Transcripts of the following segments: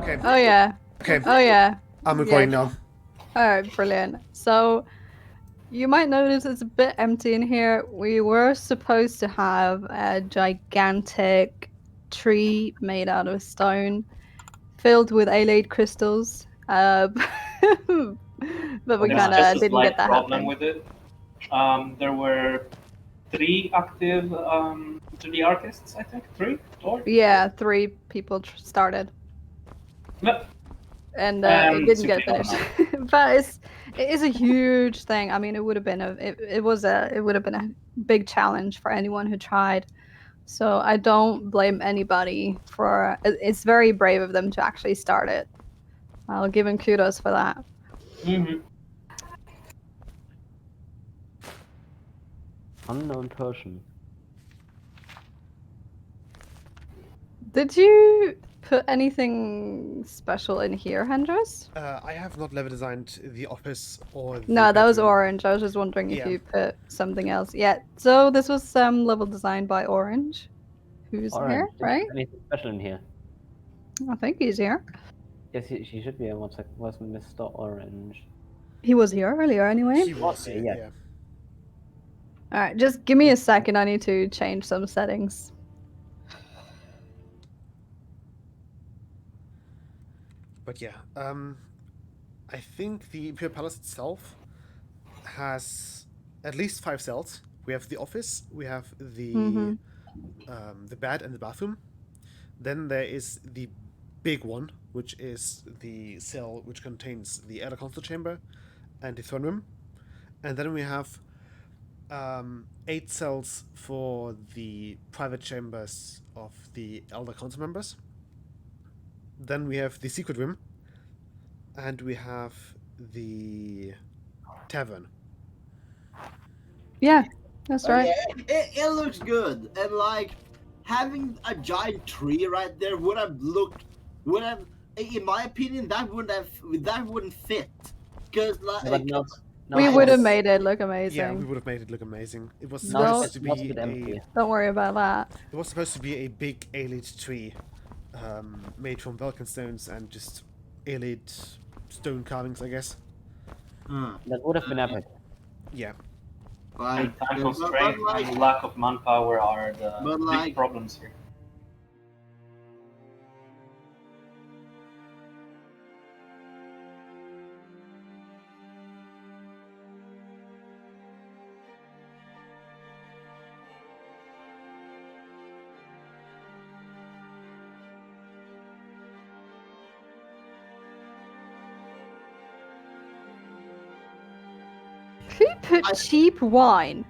Okay. Oh yeah. Okay. Oh yeah. I'm recording Yeah. now. Alright, brilliant. So you might notice it's a bit empty in here. We were supposed to have a gigantic tree made out of stone filled with alate crystals. But we There's kind just of a didn't slight get that problem happening. with it. There were 3 active 3D artists, I think. 3? 4? Yeah, 3 people started. Yep. And it And didn't get simply finished. not But it is a huge thing. I mean, it would have been it would have been a big challenge for anyone who tried. So I don't blame anybody for it's very brave of them to actually start it. I'll give him kudos for that. Mm-hmm. Unknown person. Did you put anything special in here, Hendris? I have not level designed the office or the No, that was bedroom. Orange. I was just wondering if Yeah. you put something else. Yeah, so this was level designed by Orange. Who's Alright, here, right? anything special in here? I think he's here. Yes, she should be. One second. Was Mr. Orange? He was here earlier anyway. He was, Okay, yeah. yeah. Alright, just give me a second. I need to change some settings. But yeah, I think the Imperial Palace itself has at least 5 cells. We have the office, we have the bed and the bathroom. Then there is the big one, which is the cell which contains the Elder Council chamber and the throne room. And then we have 8 cells for the private chambers of the Elder Council members. Then we have the secret room, and we have the tavern. Yeah, that's right. Yeah, it looks good, and like having a giant tree right there would have, in my opinion, that wouldn't fit, because like But now We it would have is- made it look Yeah, amazing. we would have made it look amazing. It was No. supposed to It was a be bit empty. Don't worry about that. It was supposed to be a big elite tree, made from Vulcan stones and just elite stone carvings, I guess. That would have been epic. Yeah. like, And time but constraint like, and lack of manpower are the But big like- problems here. Who put cheap wine?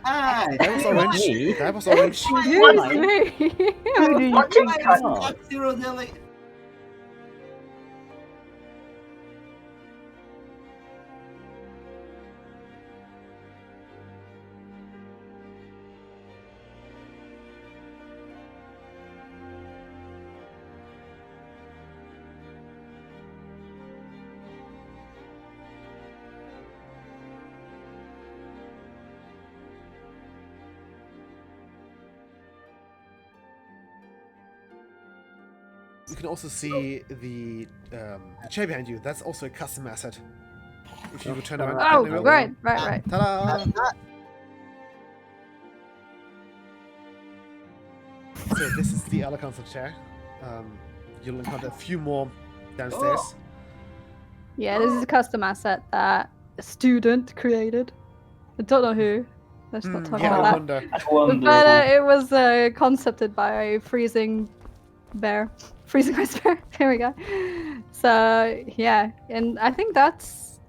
hey, That was orange. Me? That was orange. Excuse me. Who do you think you are? Fuck Zero Deli. You can also see the chair behind you. That's also a custom asset. If you would turn around. Oh, there we go. right. Ta-da! So this is the Elder Council chair. You'll encounter a few more downstairs. Yeah, this is a custom asset that a student created. I don't know who. Let's not talk Yeah, I about that. wonder. I wonder But who- it was concepted by a freezing bear. Freezing ice bear. There we go. So, yeah. And I think that's...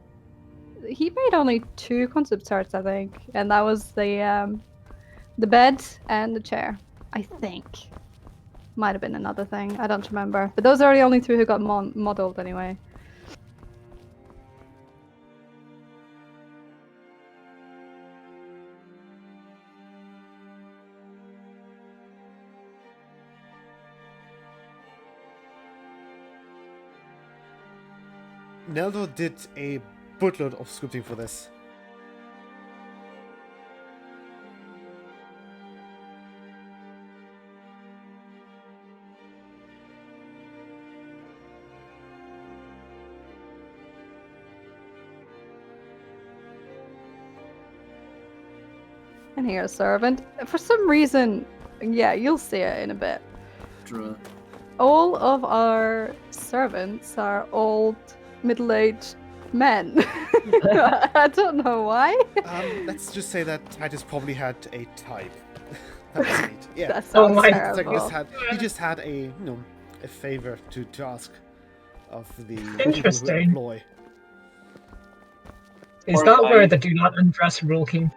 He made only 2 concept arts, I think. And that was the bed and the chair. I think. Might have been another thing. I don't remember. But those are the only 2 who got modeled anyway. Neldo did a boatload of scripting for this. And here, servant. For some reason, yeah, you'll see it in a bit. True. All of our servants are old, middle-aged men. I don't know why. Let's just say that Titus probably had a type. That was neat. Yeah. That sounds my It's like terrible. he just had a a favor to ask of the people who Interesting. employ. Is Or that where why- the do not undress rule came?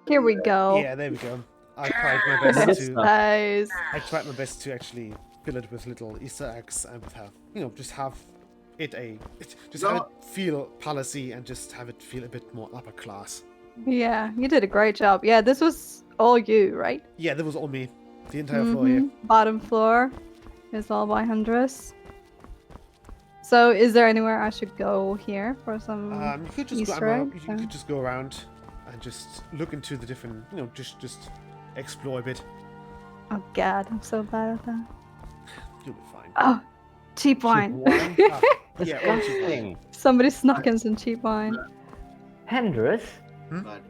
Here we go. Yeah, there we go. I tried my best Good to. stuff. Nice. I tried my best to actually fill it with little Easter eggs and with have just have it have it feel palacy and just have it feel a bit more upper class. Yeah, you did a great job. Yeah, this was all you, right? Yeah, that was all me. The entire floor here. Bottom floor is all by Hundress. So, is there anywhere I should go here for some? You could just Easter go, eggs, you could just go around and just look into the different, just explore a bit. Oh God, I'm so bad at that. You'll be fine. Oh, cheap wine. wine? Ah, yeah, or cheap wine. Disgusting. Somebody snuck in some cheap wine. Hendris, But,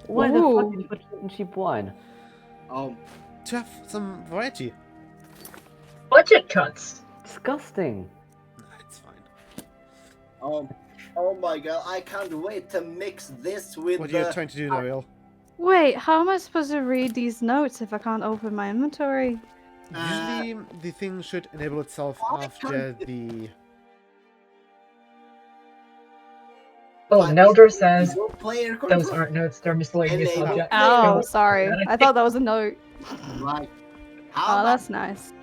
why the Ooh. fuck did you put in cheap wine? oh, To have some variety. Budget cuts. Disgusting. Nah, it's fine. oh my god! I can't wait to mix this with What the. you're trying to do, Nyarlahotep? Wait, how am I supposed to read these notes if I can't open my inventory? Usually, the thing should enable itself after the. Oh, Nelder says Your player those control. aren't notes, they're miscellaneous Enable. objects. Oh, No, sorry. I thought that was a note. Right. Oh, How that's nice.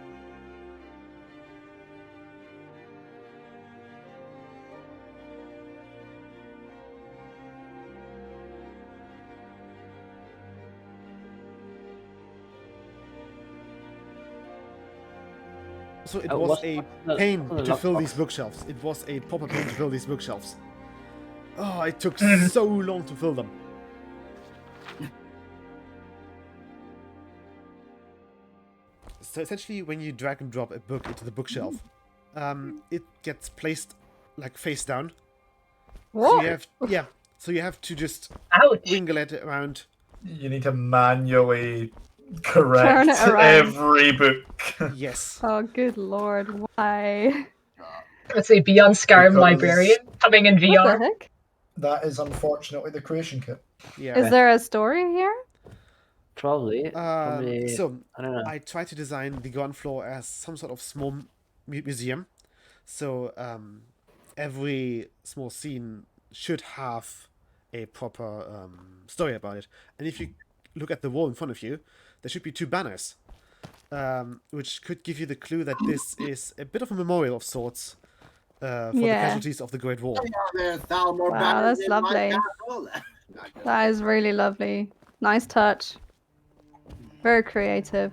So it Oh, was what's a the- pain what's the to fill lockbox? these bookshelves. It was a proper pain to fill these bookshelves. Oh, it took so long to fill them. So essentially, when you drag and drop a book into the bookshelf, it gets placed like face down. So you have, so you have to just Ouch. wiggle it around. You need to manually correct Turn it around. every book. Yes. Oh, good lord, why? Let's say Beyond Skyrim Because- Librarian coming in What the VR. heck? That is unfortunately the creation kit. Yeah. Is there a story here? Probably. Probably. So I don't know. I tried to design the ground floor as some sort of small museum. So every small scene should have a proper story about it. And if you look at the wall in front of you, there should be two banners, which could give you the clue that this is a bit of a memorial of sorts for the Yeah. casualties of the Great War. There's now more Wow, banners that's in my lovely. castle. That is really lovely. Nice touch. Very creative.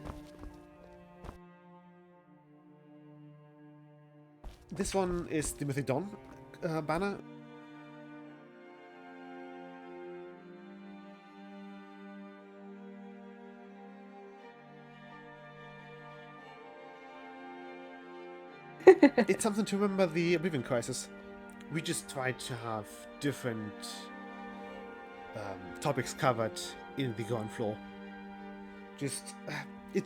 This one is the Mythic Dawn banner. It's something to remember the Oblivion Crisis. We just tried to have different topics covered in the ground floor. It's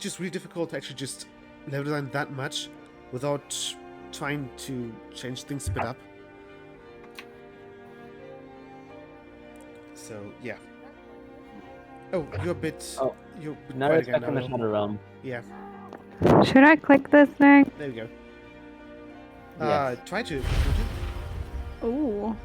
just really difficult to actually just level design that much without trying to change things a bit up. So yeah. Oh, you're a bit. Oh, You're a bit Now quiet it's again, back in the Narelle. Shadow Realm. Yeah, Should I click this thing? there we go. Yes. Try to. Would you? Ooh.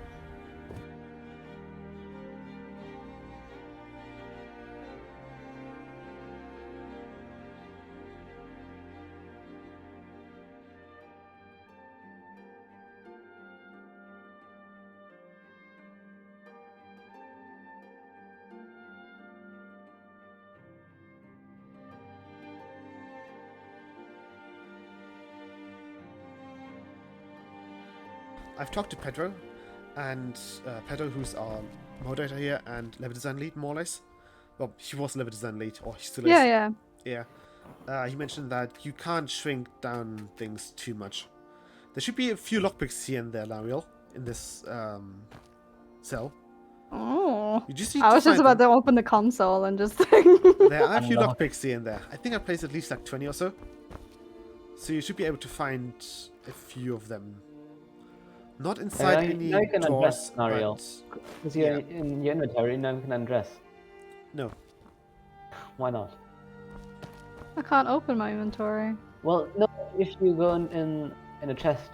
I've talked to Pedro, and Pedro, who's our moderator here and level design lead, more or less. Well, he was level design lead, or he still is. Yeah. Yeah. He mentioned that you can't shrink down things too much. There should be a few lockpicks here and there, Lariel, in this cell. Oh. You just need I to was just find about them. to open the console and just. There are a few Unlock. lockpicks here and there. I think I placed at least like 20 or so. So you should be able to find a few of them. Not inside any now you can doors, undress, Nariel. but... Because you're in your inventory, now you can undress. No. Why not? I can't open my inventory. Well, no, if you go in a chest,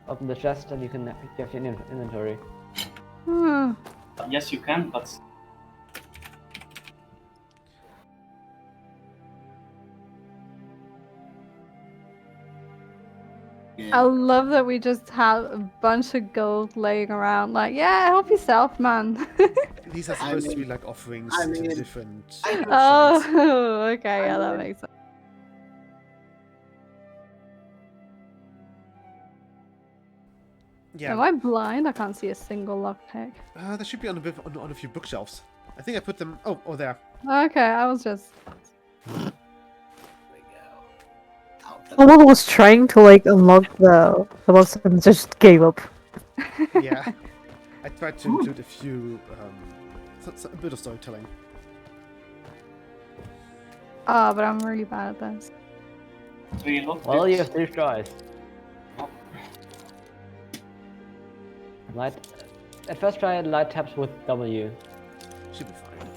open the chest and you can have your inventory. Hmm. Yes, you can, but I Yeah. love that we just have a bunch of gold laying around. Like, yeah, help yourself, man. These are supposed to be like offerings I to mean, different... I have sense. Oh, okay, yeah, that mean- makes sense. Yeah, Am I blind? I can't see a single lockpick. there should be on a few bookshelves. I think I put them... Oh, there. Okay, I was just. There we go. Out the- Someone was trying to like unlock the box and just gave up. Yeah. I tried to include a few... a bit of storytelling. Oh, but I'm really bad at this. 3 lockpicks. Well, you have 3 tries. Light. At first try light taps with W. Should be fine.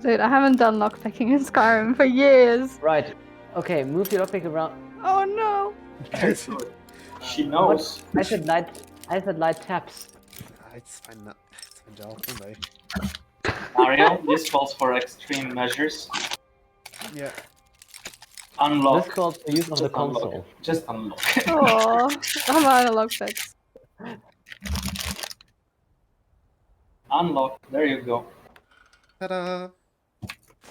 Dude, I haven't done lockpicking in Skyrim for years. Right. Okay, move your lockpick around. Oh no. She knows. I said light taps. It's fine now. It's fine, Joel. Don't worry. Ariel, this calls for extreme measures. Yeah. Unlock. This calls for use of the Just unlock console. it. Just unlock. Oh, I'm out of lockpicks. Unlock. There you go. Ta-da!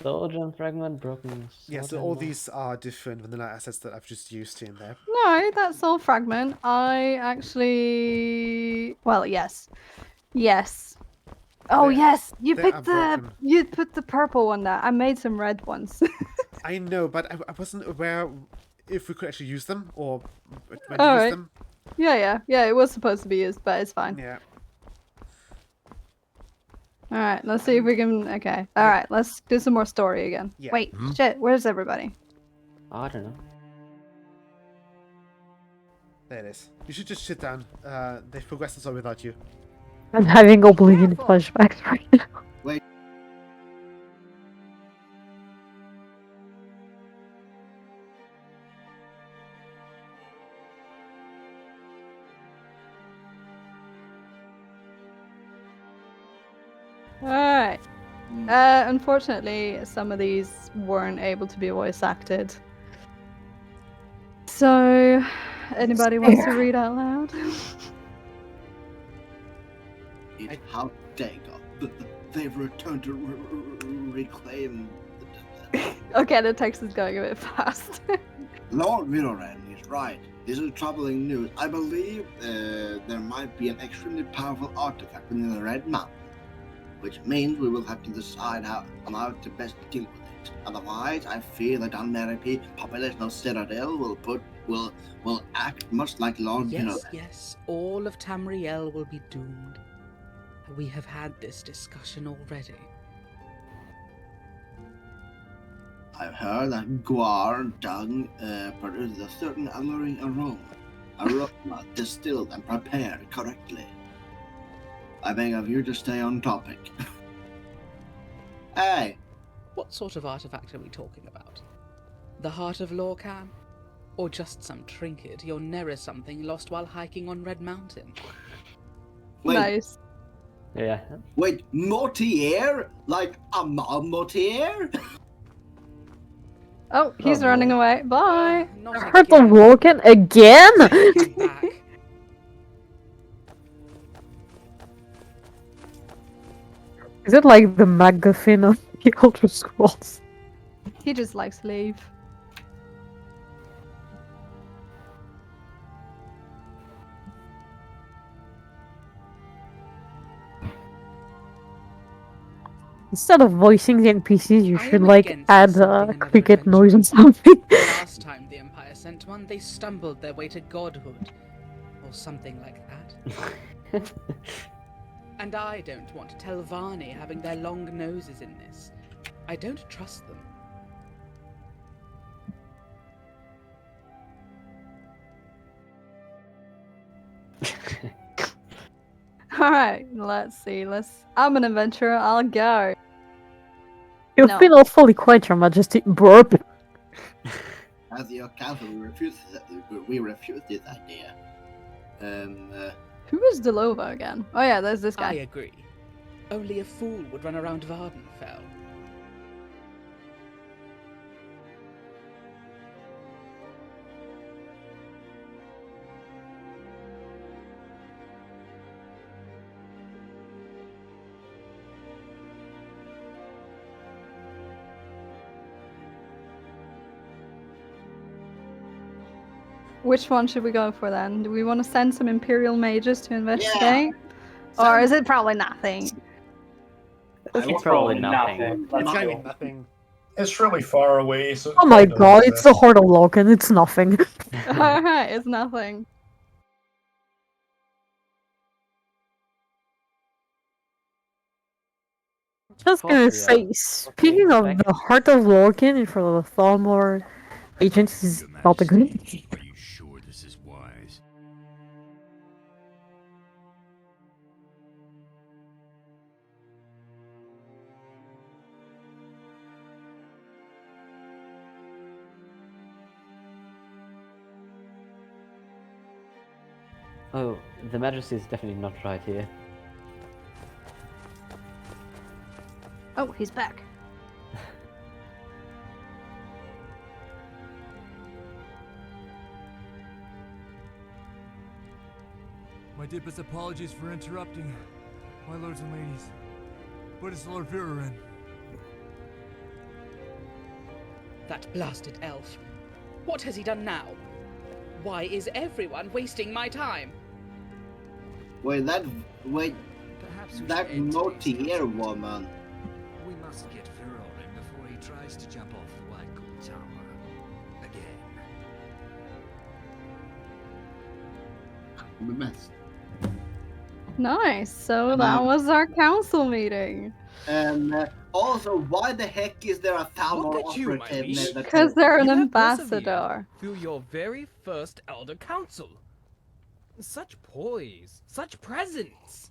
Soul gem fragment, broken. Yeah, soul so gem all bar. these are different vanilla assets that I've just used here and there. No, that's all fragment. I actually. Well, yes. Yes. Oh, They- yes! You they picked are the. broken. You put the purple one there. I made some red ones. I know, but I wasn't aware if we could actually use them or when to use Alright. them. Yeah. It was supposed to be used, but it's fine. Yeah. Alright, let's see if we can. Okay. Alright, let's do some more story again. Yeah. Wait, shit, where's everybody? I don't know. There it is. You should just sit down. They've progressed us all without you. I'm having Oblivion flashbacks right now. Alright. Unfortunately, some of these weren't able to be voice acted. So, anybody wants to read out loud? How they go. They've returned to reclaim. Okay, the text is going a bit fast. Lord Viloria is right. This is troubling news. I believe there might be an extremely powerful artifact within the Red Mountain, which means we will have to decide how to best deal with it. Otherwise, I fear the unmarried population of Cindra will act much like Lord Viloria. Yes, all of Tamriel will be doomed. We have had this discussion already. I've heard that guar dung produces a certain alluring aroma distilled and prepared correctly. I beg of you to stay on topic. Hey, What sort of artifact are we talking about? The heart of Lorcan? Or just some trinket your Nera something lost while hiking on Red Mountain? wait, Nice. Yeah. wait, Motierre? Like a Motierre? Oh, he's Oh, running no. away. Bye. Not I heard the again. Vulcan again? Take him back. Is it like the MacGuffin of the Elder Scrolls? He just likes to leave. Instead of voicing the NPCs, you I should am like against add assaulting a another cricket noise or adventurer. something. Last time the Empire sent one, they stumbled their way to godhood. Or something like that. And I don't want Telvanni having their long noses in this. I don't trust them. Alright, let's see. I'm an adventurer, I'll go. You No. feel awfully quiet, Your Majesty. Burp. As your council, we refuse this idea. Who is Delova again? Oh yeah, there's this I guy. agree. Only a fool would run around Vardenfell. Which one should we go for then? Do we want to send some Imperial mages to investigate? Or is it probably nothing? It's probably nothing. It's Let's gonna go. be nothing. It's really far away, so. it Oh my probably god, doesn't it's the exist. Horde of Loken, it's nothing. Alright, it's nothing. Just gonna say, speaking of the Heart of Loken for the Thalmor agents is not a good. Are you sure this is wise? Oh, the Majesty is definitely not right here. Oh, he's back. My deepest apologies for interrupting, my lords and ladies. But it's Lord Viloria. That blasted elf. What has he done now? Why is everyone wasting my time? That Perhaps we should end today's Motierre woman. We must get Viloria before he tries to jump off the White Gold Tower. Again. The best. Nice. So that was our council meeting. And also, why the heck is there a Thalmor Look at you, my operative liege. near the Because temple? they're an You have ambassador. persevered through your very first Elder Council. Such poise, such presence.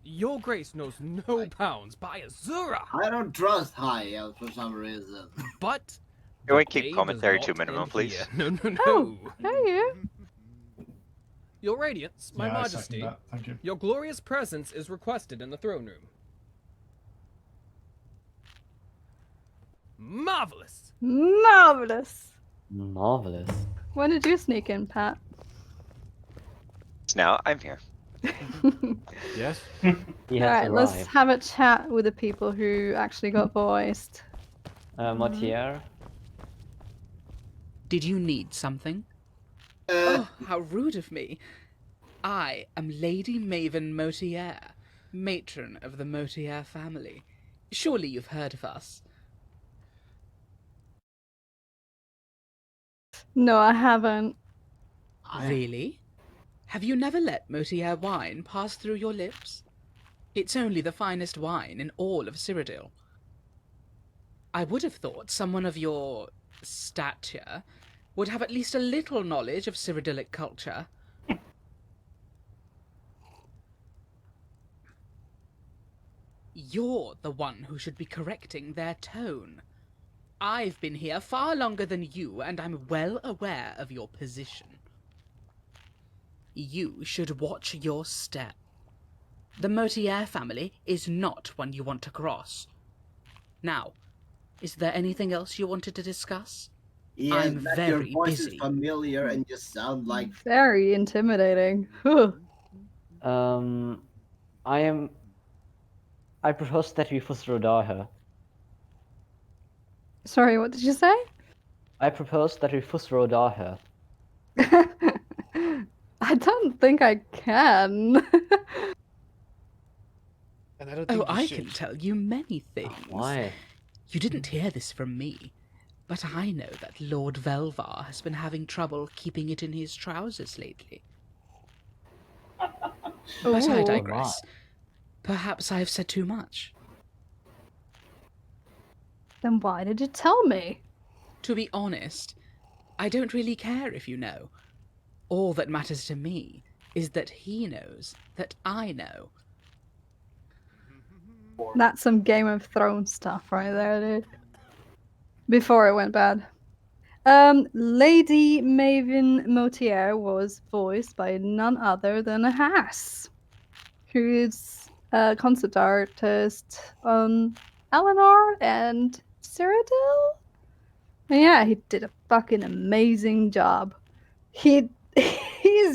Your Grace knows no bounds by Azura. I don't trust High Elf for some reason. But Can we the keep game commentary does to not minimum, end please? here. No, no, no. Oh, hey you. Your Radiance, my Yeah, I second Majesty, that, thank you. your glorious presence is requested in the throne room. Marvelous! Marvelous. Marvelous. When did you sneak in, Pat? So now I'm here. Yes? He has Alright, let's arrived. have a chat with the people who actually got voiced. Motierre. Did you need something? Oh, how rude of me. I am Lady Maven Motierre, matron of the Motierre family. Surely you've heard of us. No, I haven't. Really? Have you never let Motierre wine pass through your lips? It's only the finest wine in all of Cyrodiil. I would have thought someone of your stature would have at least a little knowledge of Cyrodiilic culture. You're the one who should be correcting their tone. I've been here far longer than you, and I'm well aware of your position. You should watch your step. The Motierre family is not one you want to cross. Now, is there anything else you wanted to discuss? Yeah, I'm that your very voice busy. is familiar and you sound like. Very intimidating. Whew. I propose that we fusrodar her. Sorry, what did you say? I propose that we fusrodar her. I don't think I can. And I don't Oh, think you I should. can tell you many things. Why? You didn't hear this from me, but I know that Lord Velvar has been having trouble keeping it in his trousers lately. But I Ooh. digress. Perhaps I have said too much. Then why did you tell me? To be honest, I don't really care if you know. All that matters to me is that he knows that I know. That's some Game of Thrones stuff right there, dude. Before it went bad. Lady Maven Motierre was voiced by none other than a Haas, who's a concept artist on Eleanor and Cyrodiil. And yeah, he did a fucking amazing job. He's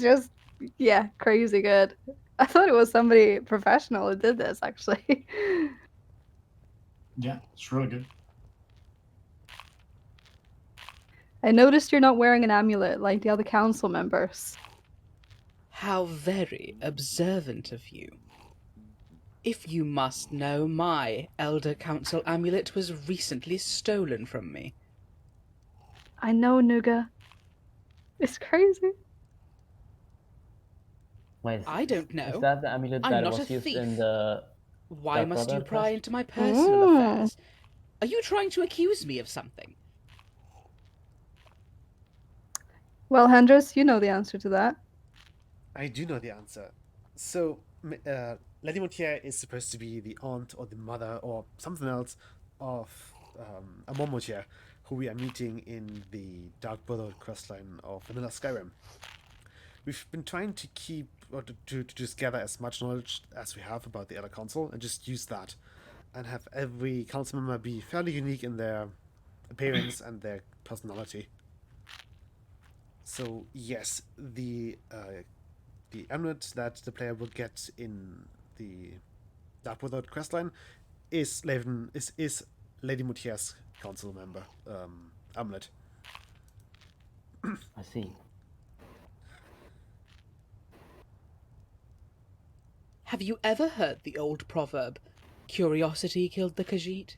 just crazy good. I thought it was somebody professional who did this actually. Yeah, it's really good. I noticed you're not wearing an amulet like the other council members. How very observant of you. If you must know, my Elder Council amulet was recently stolen from me. I know, Nuga. It's crazy. Wait, I don't know. Is that the amulet I'm that not was a used thief. in the... Why Dark must you Brother pry quest? into my personal affairs? Are you trying to accuse me of something? Well, Hendris, you know the answer to that. I do know the answer. So, Lady Motierre is supposed to be the aunt or the mother or something else of Amon Motierre, who we are meeting in the Dark Brotherhood questline of Vanilla Skyrim. We've been trying to keep, or to just gather as much knowledge as we have about the Elder Council and just use that and have every council member be fairly unique in their appearance and their personality. So, yes, the amulet that the player will get in the Dark Brotherhood questline is Lady Motierre's council member amulet. I see. Have you ever heard the old proverb, curiosity killed the Khajiit?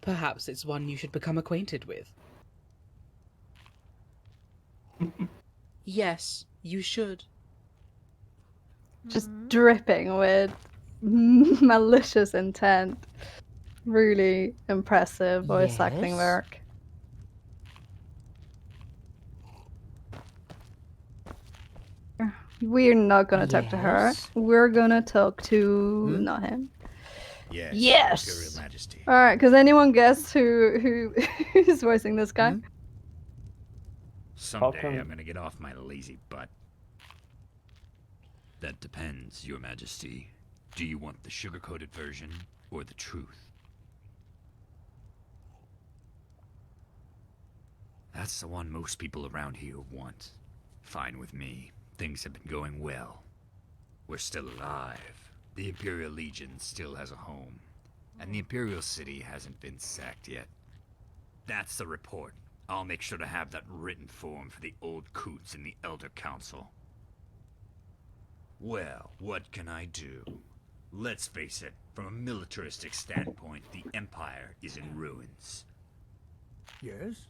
Perhaps it's one you should become acquainted with. Yes, you should. Just dripping with malicious intent. Really impressive voice acting Yes? work. We're not gonna talk to her. Yes? We're gonna talk to not him. Yes. Yes. Imperial Majesty. All right. Does anyone guess who's voicing this guy? Someday I'm gonna get off my lazy butt. That depends, Your Majesty. Do you want the sugar-coated version or the truth? That's the one most people around here want. Fine with me. Things have been going well. We're still alive. The Imperial Legion still has a home. And the Imperial City hasn't been sacked yet. That's the report. I'll make sure to have that written form for the old coots in the Elder Council. Well, what can I do? Let's face it, from a militaristic standpoint, the Empire is in ruins. Yes?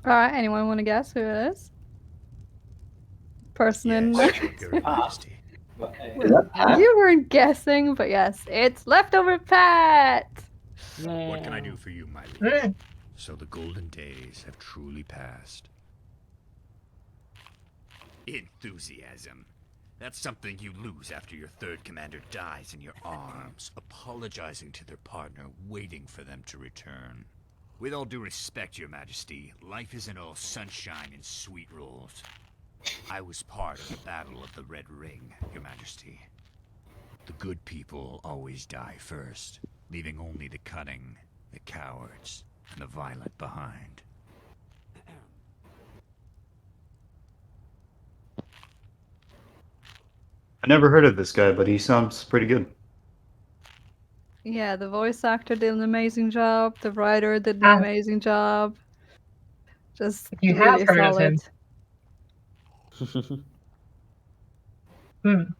All right. Anyone want to guess who it is? Person in. Imperial Majesty. You weren't guessing, but yes, it's Leftover Pat. What can I do for you, my lord? So the golden days have truly passed. Enthusiasm. That's something you lose after your third commander dies in your arms, apologizing to their partner, waiting for them to return. With all due respect, Your Majesty, life isn't all sunshine and sweet rolls. I was part of the Battle of the Red Ring, Your Majesty. The good people always die first, leaving only the cunning, the cowards, and the violent behind. I never heard of this guy, but he sounds pretty good. Yeah, the voice actor did an amazing job. The writer did an amazing job. Just You really have heard of solid. him.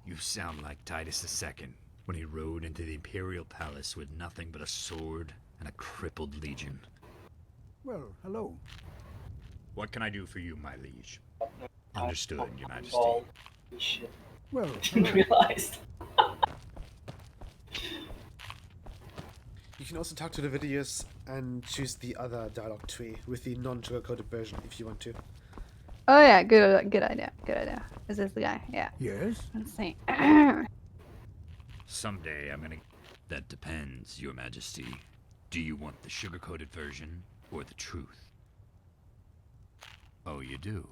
You sound like Titus II. when he rode into the Imperial Palace with nothing but a sword and a crippled legion. Well, hello. What can I do for you, my liege? Understood, Your Majesty. Ball. Shit. Well, Didn't realize. You can also talk to the videos and choose the other dialogue tree with the non-sugar-coated version if you want to. Oh yeah, good idea. Good idea. Is this the guy? Yeah. Yes. Let's see. Someday I'm gonna... That depends, Your Majesty. Do you want the sugar-coated version or the truth? Oh, you do?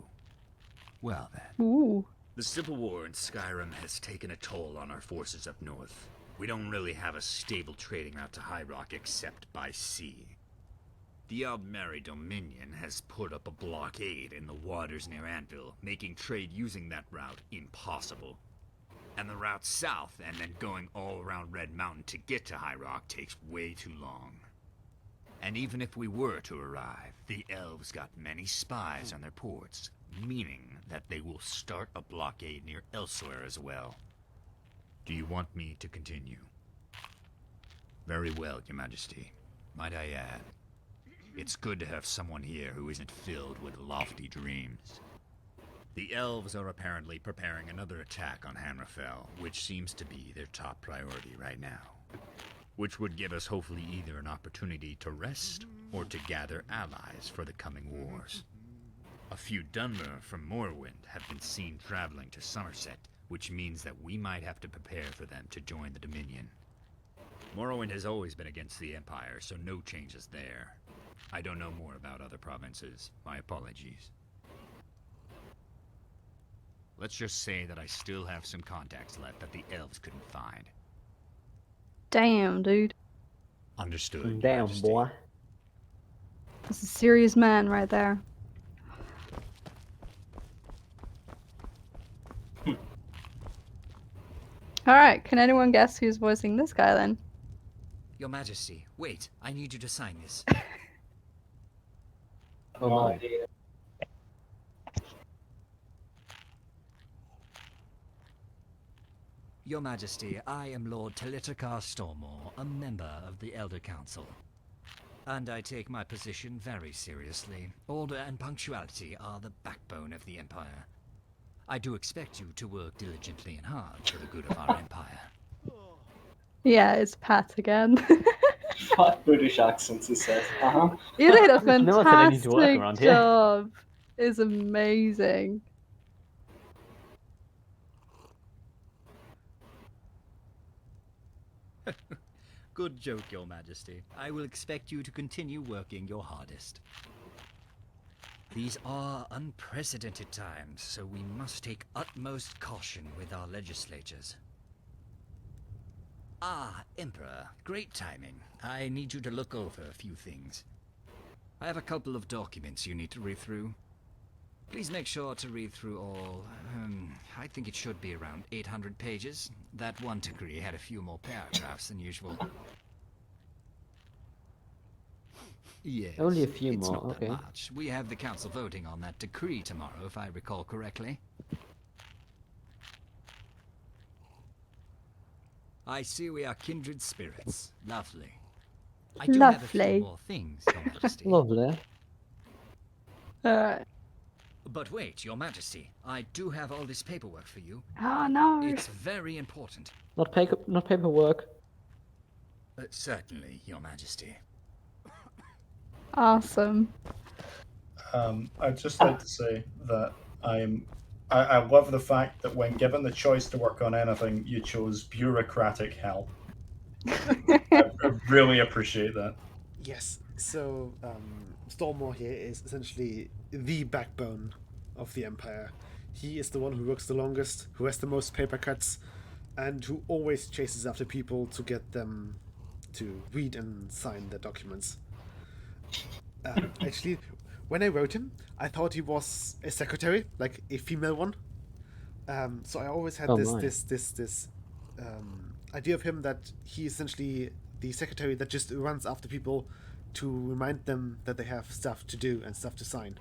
Well then. Ooh. The Civil War in Skyrim has taken a toll on our forces up north. We don't really have a stable trading route to High Rock except by sea. The Aldmeri Dominion has put up a blockade in the waters near Anvil, making trade using that route impossible. And the route south and then going all around Red Mountain to get to High Rock takes way too long. And even if we were to arrive, the elves got many spies on their ports, meaning that they will start a blockade near elsewhere as well. Do you want me to continue? Very well, Your Majesty. Might I add, it's good to have someone here who isn't filled with lofty dreams. The elves are apparently preparing another attack on Hammerfell, which seems to be their top priority right now. Which would give us hopefully either an opportunity to rest or to gather allies for the coming wars. A few Dunmer from Morrowind have been seen traveling to Somerset, which means that we might have to prepare for them to join the Dominion. Morrowind has always been against the Empire, so no changes there. I don't know more about other provinces. My apologies. Let's just say that I still have some contacts left that the elves couldn't find. Damn, dude. Understood, Your Damn, Majesty. boy. This is a serious man right there. Alright, can anyone guess who's voicing this guy then? Your Majesty, wait, I need you to sign this. Oh my. Your Majesty, I am Lord Telitakar Stormore, a member of the Elder Council. And I take my position very seriously. Order and punctuality are the backbone of the Empire. I do expect you to work diligently and hard for the good of our Empire. Yeah, it's Pat again. What British accents he says. You did a No one said I need to work fantastic around here. job. It's amazing. Good joke, Your Majesty. I will expect you to continue working your hardest. These are unprecedented times, so we must take utmost caution with our legislatures. Ah, Emperor, great timing. I need you to look over a few things. I have a couple of documents you need to read through. Please make sure to read through all, I think it should be around 800 pages. That one decree had a few more paragraphs than usual. Yes, Only a few it's more, not okay. that much. We have the council voting on that decree tomorrow, if I recall correctly. I see we are kindred spirits. Lovely. I do have a few Lovely. more things, Your Majesty. Lovely. Alright. But wait, Your Majesty, I do have all this paperwork for you. Oh no. It's very important. Not paperwork. Certainly, Your Majesty. Awesome. I'd just like to say that I love the fact that when given the choice to work on anything, you chose bureaucratic hell. I really appreciate that. Yes, so Stormore here is essentially the backbone of the Empire. He is the one who works the longest, who has the most paper cuts, and who always chases after people to get them to read and sign their documents. Actually, when I wrote him, I thought he was a secretary, like a female one. So I always had this idea of him that he is essentially the secretary that just runs after people to remind them that they have stuff to do and stuff to sign.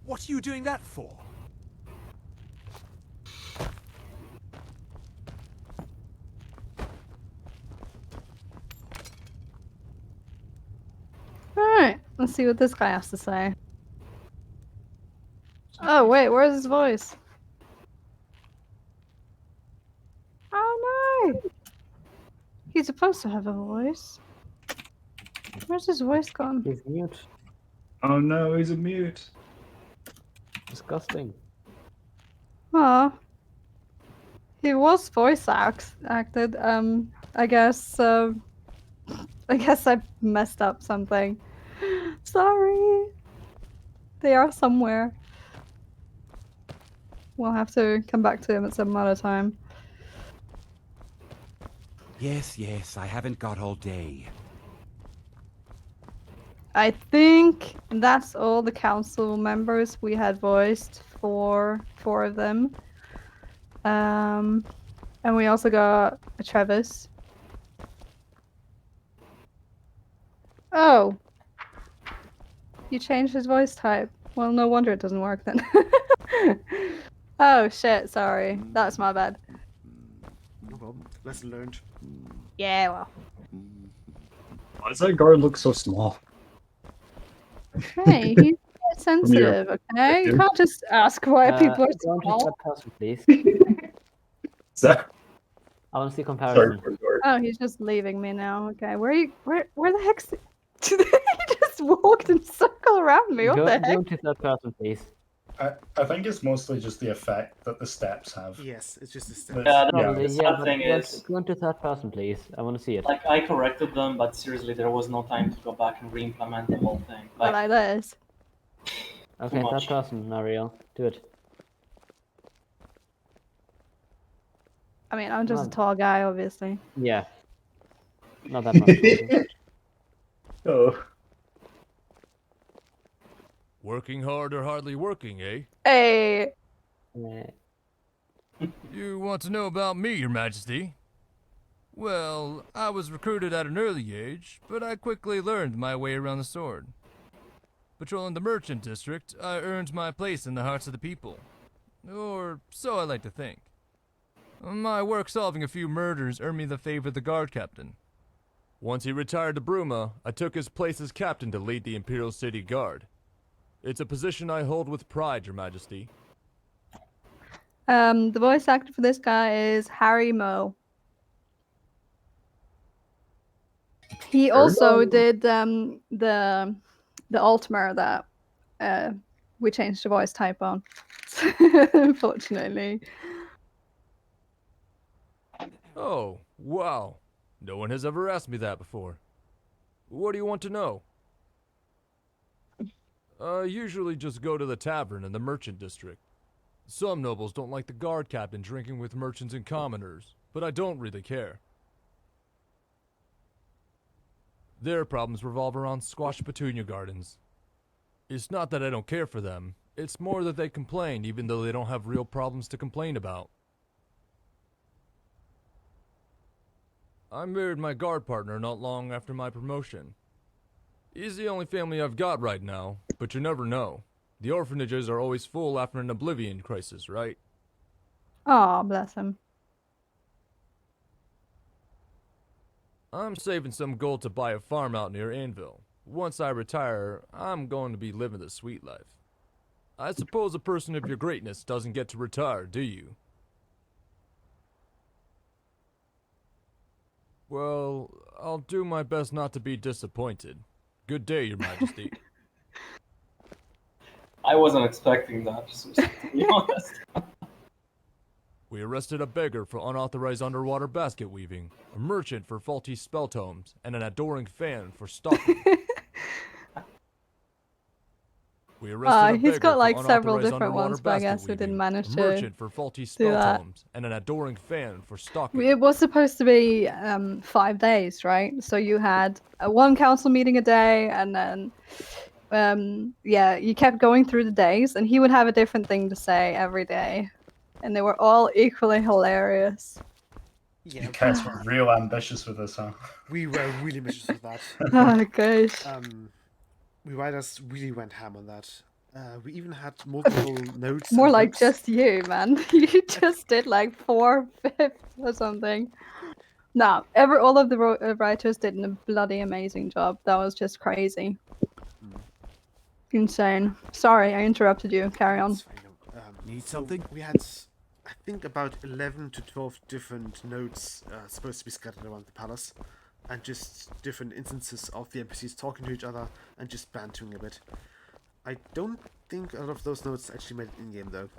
What are you doing that for? Alright, let's see what this guy has to say. Oh, wait, where's his voice? Oh no! He's supposed to have a voice. Where's his voice gone? He's mute. Oh no, he's a mute. Disgusting. Aw. He was voice acted. I guess I messed up something. Sorry. They are somewhere. We'll have to come back to him at some other time. Yes, I haven't got all day. I think that's all the council members we had voiced for 4 of them. And we also got a Travis. Oh. You changed his voice type. Well, no wonder it doesn't work then. Oh shit, sorry. That's my bad. No problem. Lesson learned. Yeah, well. Why does that guard look so small? Hey, he's quite sensitive, okay? You can't just ask why people are Go on to small. third person, please. So, I want to see comparison. Oh, he's just leaving me now. Okay, where the heck's he just walked in a circle around me. What the heck? Go to third person, please. I think it's mostly just the effect that the steps have. Yes, it's just the steps. The sad thing is, Go into third person, please. I want to see it. like, I corrected them, but seriously, there was no time to go back and re-implement the whole thing. Like this. Okay, third much. person, Ariel. Do it. I mean, I'm just a tall guy, obviously. Yeah. Not that much. Oh. Working hard or hardly working, eh? Hey. You want to know about me, Your Majesty? Well, I was recruited at an early age, but I quickly learned my way around the sword. Patrolling the merchant district, I earned my place in the hearts of the people. Or so I like to think. My work solving a few murders earned me the favor of the guard captain. Once he retired to Bruma, I took his place as captain to lead the Imperial City Guard. It's a position I hold with pride, Your Majesty. The voice actor for this guy is Harry Moe. He also did the Ultima that we changed the voice type on. Unfortunately. Oh, wow. No one has ever asked me that before. What do you want to know? I usually just go to the tavern in the merchant district. Some nobles don't like the guard captain drinking with merchants and commoners, but I don't really care. Their problems revolve around squash petunia gardens. It's not that I don't care for them, it's more that they complain even though they don't have real problems to complain about. I married my guard partner not long after my promotion. He's the only family I've got right now, but you never know. The orphanages are always full after an oblivion crisis, right? Aw, bless him. I'm saving some gold to buy a farm out near Anvil. Once I retire, I'm going to be living the sweet life. I suppose a person of your greatness doesn't get to retire, do you? Well, I'll do my best not to be disappointed. Good day, Your Majesty. I wasn't expecting that, to be honest. We arrested a beggar for unauthorized underwater basket weaving, a merchant for faulty spell tomes, and an adoring fan for stalking. We arrested a He's beggar got for like several unauthorized different underwater ones, but I basket guess we didn't weaving, manage a to merchant for faulty do spell that. tomes, and an adoring fan for stalking. It was supposed to be 5 days, right? So you had one council meeting a day, and then yeah, you kept going through the days, and he would have a different thing to say every day, and they were all equally hilarious. Yeah, You guys were real ambitious with this, huh? we were really ambitious with that. Oh gosh. We writers really went ham on that. We even had multiple notes. More and like hooks. just you, man. You just did like 4/5 or something. No, all of the writers did a bloody amazing job. That was just crazy. Insane. Sorry, I interrupted you. Carry on. Need So something? we had, I think, about 11 to 12 different nodes supposed to be scattered around the palace, and just different instances of the NPCs talking to each other and just bantering a bit. I don't think a lot of those notes actually made it in game though.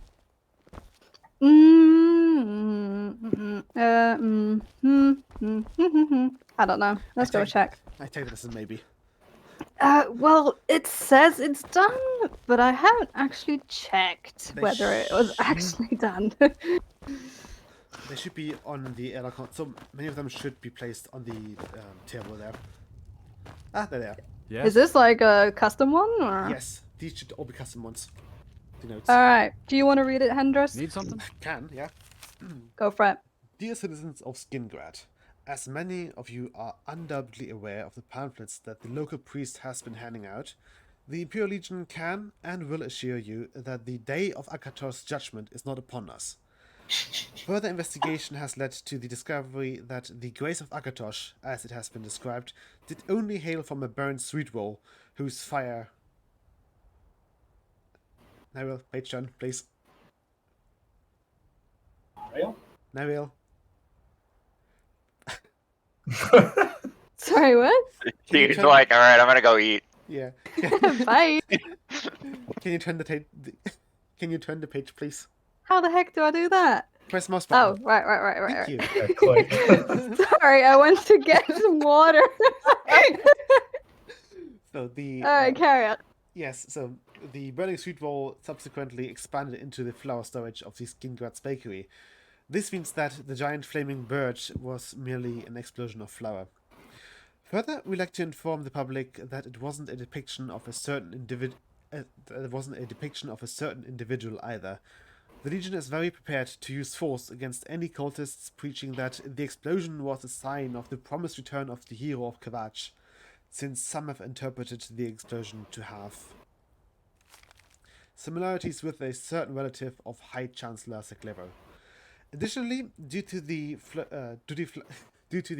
I don't know. Let's go check. I take that as a maybe. Well, it says it's done, but I haven't actually checked whether it was actually done. They should be on the account. So many of them should be placed on the table there. Ah, there they are. Yeah. Is this like a custom one, or? Yes, these should all be custom ones. The notes. All right. Do you want to read it, Hendros? Need something? Can, yeah. Go for it. Dear citizens of Skingrad, as many of you are undoubtedly aware of the pamphlets that the local priest has been handing out, the Imperial Legion can and will assure you that the day of Akator's judgment is not upon us. Further investigation has led to the discovery that the grace of Akatosh, as it has been described, did only hail from a burned sweet roll, whose fire... Nyril, page turn, please. Nyril. Sorry, what? He's like, alright, I'm gonna go eat. Yeah. Bye. Can you turn Can you turn the page, please? How the heck do I do that? Press mouse button. Oh, right. Thank you. Sorry, I went to get some water. So the. All right, carry on. Yes, so the burning sweet roll subsequently expanded into the flour storage of the Skingrad's bakery. This means that the giant flaming bird was merely an explosion of flour. Further, we like to inform the public that it wasn't a depiction of a certain individual either. The Legion is very prepared to use force against any cultists preaching that the explosion was a sign of the promised return of the hero of Kavach, since some have interpreted the explosion to have similarities with a certain relative of High Chancellor Seklero. Additionally, due to the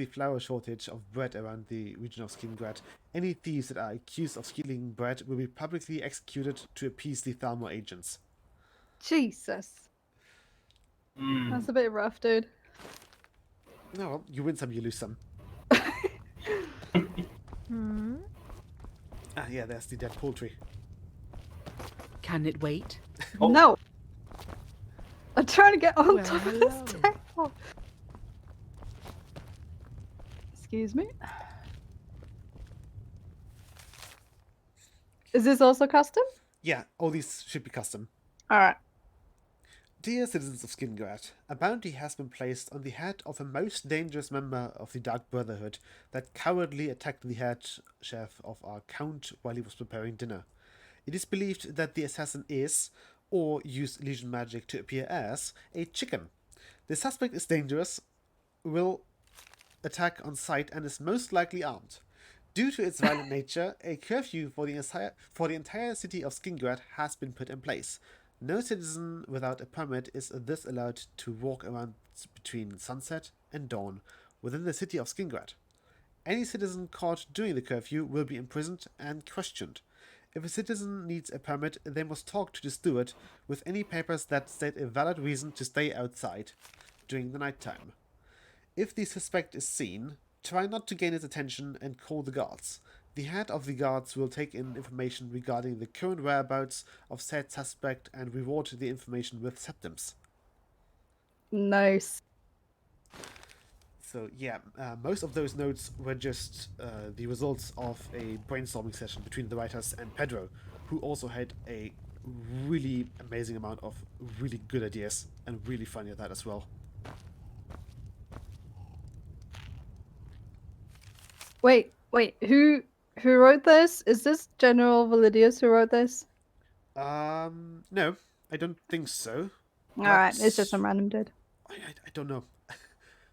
flour shortage of bread around the region of Skingrad, any thieves that are accused of stealing bread will be publicly executed to appease the Thalmor agents. Jesus. That's a bit rough, dude. No, well, you win some, you lose some. Ah, yeah, there's the dead poultry. Can it wait? No. I'm trying to get on top of this table. Excuse me. Is this also custom? Yeah, all these should be custom. Alright. Dear citizens of Skingrad, a bounty has been placed on the head of a most dangerous member of the Dark Brotherhood that cowardly attacked the head chef of our count while he was preparing dinner. It is believed that the assassin is, or used Legion magic to appear as, a chicken. The suspect is dangerous, will attack on sight, and is most likely armed. Due to its violent nature, a curfew for the entire city of Skingrad has been put in place. No citizen without a permit is thus allowed to walk around between sunset and dawn within the city of Skingrad. Any citizen caught during the curfew will be imprisoned and questioned. If a citizen needs a permit, they must talk to the steward with any papers that state a valid reason to stay outside during the night time. If the suspect is seen, try not to gain his attention and call the guards. The head of the guards will take in information regarding the current whereabouts of said suspect and reward the information with septims. Nice. So yeah, most of those notes were just the results of a brainstorming session between the writers and Pedro, who also had a really amazing amount of really good ideas and really funny at that as well. Wait, who wrote this? Is this General Validius who wrote this? No, I don't think so. Alright, it's just some random dude. I don't know.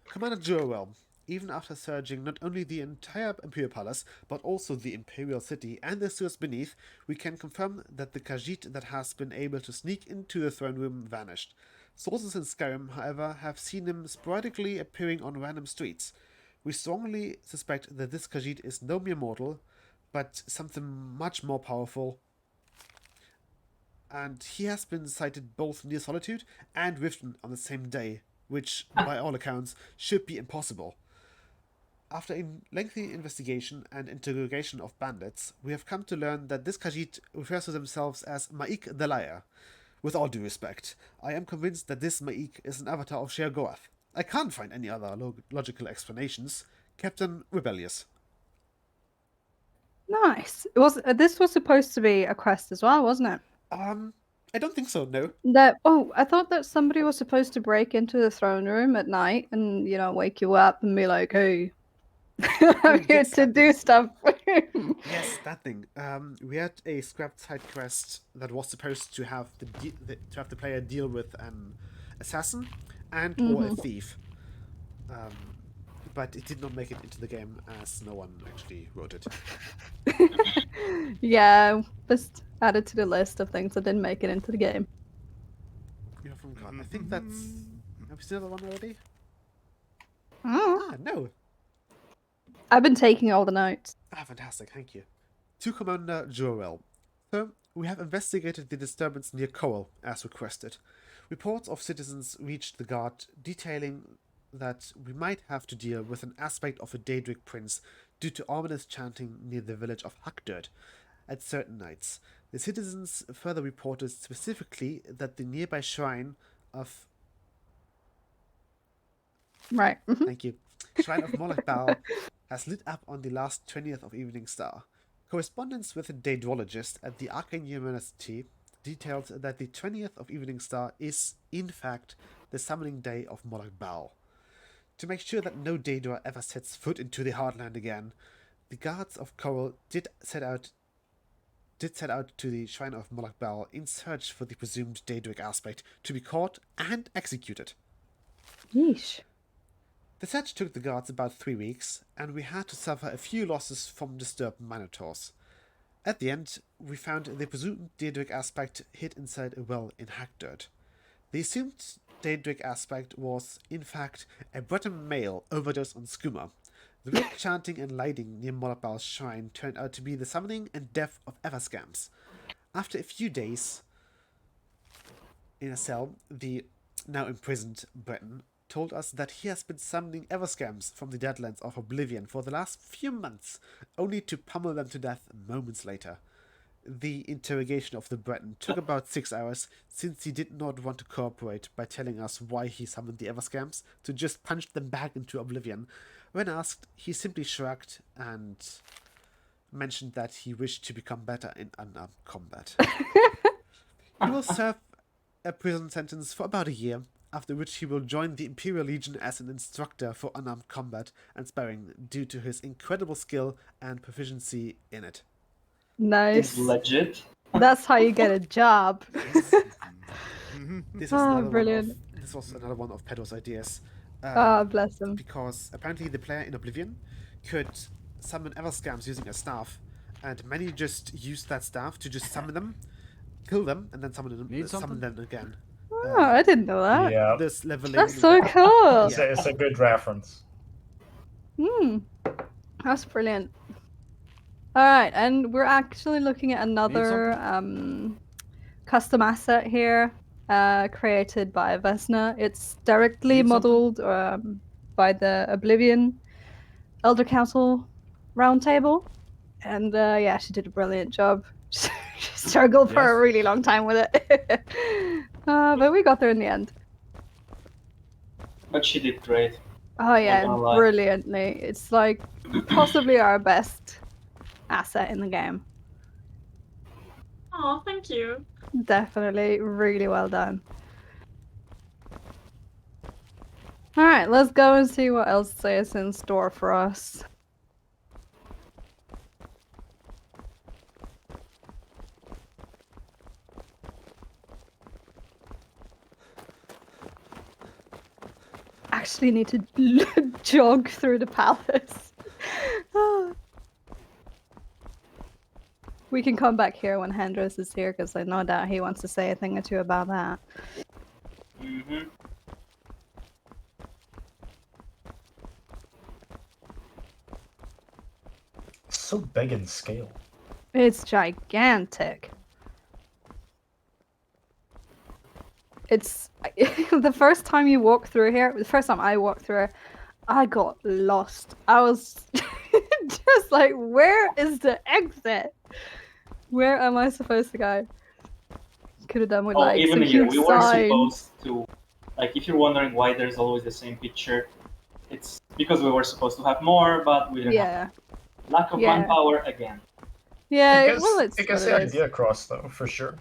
Commander Jurarel, even after searching not only the entire Imperial Palace, but also the Imperial City and the sewers beneath, we can confirm that the Khajiit that has been able to sneak into the throne room vanished. Sources in Skyrim, however, have seen him sporadically appearing on random streets. We strongly suspect that this Khajiit is no mere mortal, but something much more powerful. And he has been sighted both near Solitude and Riften on the same day, which, by all accounts, should be impossible. After a lengthy investigation and interrogation of bandits, we have come to learn that this Khajiit refers to themselves as Ma'ik the Liar. With all due respect, I am convinced that this Ma'ik is an avatar of Sheogorath. I can't find any other logical explanations. Captain Rebellious. Nice. This was supposed to be a quest as well, wasn't it? I don't think so, no. I thought that somebody was supposed to break into the throne room at night and, wake you up and be like, hey, I'm here to do stuff. Yes, that thing. We had a scrapped side quest that was supposed to have the player deal with an assassin and or a thief. But it did not make it into the game as no one actually wrote it. Yeah, just added to the list of things that didn't make it into the game. From God. I think that's... Have we seen another one already? Oh. No. I've been taking all the notes. Fantastic, thank you. To Commander Jurarel. So, we have investigated the disturbance near Coral, as requested. Reports of citizens reached the guard detailing that we might have to deal with an aspect of a Daedric prince due to ominous chanting near the village of Hakdirt at certain nights. The citizens further reported specifically that the nearby shrine of... Right. Thank you. Shrine of Moloch Baal has lit up on the last 20th of Evening Star. Correspondence with a Daedrologist at the Arcane University detailed that the 20th of Evening Star is, in fact, the summoning day of Moloch Baal. To make sure that no Daedra ever sets foot into the Heartland again, the guards of Coral did set out to the Shrine of Moloch Baal in search for the presumed Daedric aspect to be caught and executed. Yeesh. The search took the guards about 3 weeks, and we had to suffer a few losses from disturbed Minotaurs. At the end, we found the presumed Daedric aspect hid inside a well in Hakdirt. The assumed Daedric aspect was, in fact, a Breton male overdosed on skooma. The weird chanting and lighting near Moloch Baal's shrine turned out to be the summoning and death of Everscams. After a few days in a cell, the now imprisoned Breton told us that he has been summoning Everscams from the Deadlands of Oblivion for the last few months, only to pummel them to death moments later. The interrogation of the Breton took about 6 hours, since he did not want to cooperate by telling us why he summoned the Everscams to just punch them back into Oblivion. When asked, he simply shrugged and mentioned that he wished to become better in unarmed combat. He will serve a prison sentence for about a year, after which he will join the Imperial Legion as an instructor for unarmed combat and sparring due to his incredible skill and proficiency in it. Nice. It's legit. That's how you get a job. This was brilliant. This was another one of Pedro's ideas. Bless him. Because apparently the player in Oblivion could summon Everscams using a staff, and many just used that staff to just summon them, kill them, and then summon them again. Oh, I didn't know that. Yeah. This leveling. That's so cool. It's a good reference. That's brilliant. All right, and we're actually looking at another custom asset here, created by Vesna. It's directly modeled by the Oblivion Elder Council Roundtable, and yeah, she did a brilliant job. She struggled for a really long time with it, but we got there in the end. But she did great. Oh yeah, brilliantly. It's like possibly our best asset in the game. Oh, thank you. Definitely, really well done. Alright, let's go and see what else is in store for us. actually need to jog through the palace. We can come back here when Hendros is here, because I no doubt he wants to say a thing or two about that. Mm-hmm. It's so big in scale. It's gigantic. It's the first time you walk through here, the first time I walked through, I got lost. I was just like, where is the exit? Where am I supposed to go? Could have done with like even some here, huge we were signs. supposed to, like, if you're wondering why there's always the same picture, it's because we were supposed to have more, but we didn't have. Lack of manpower again. Yeah, It gets, well, it's it gets what the it is. idea across, though, for sure.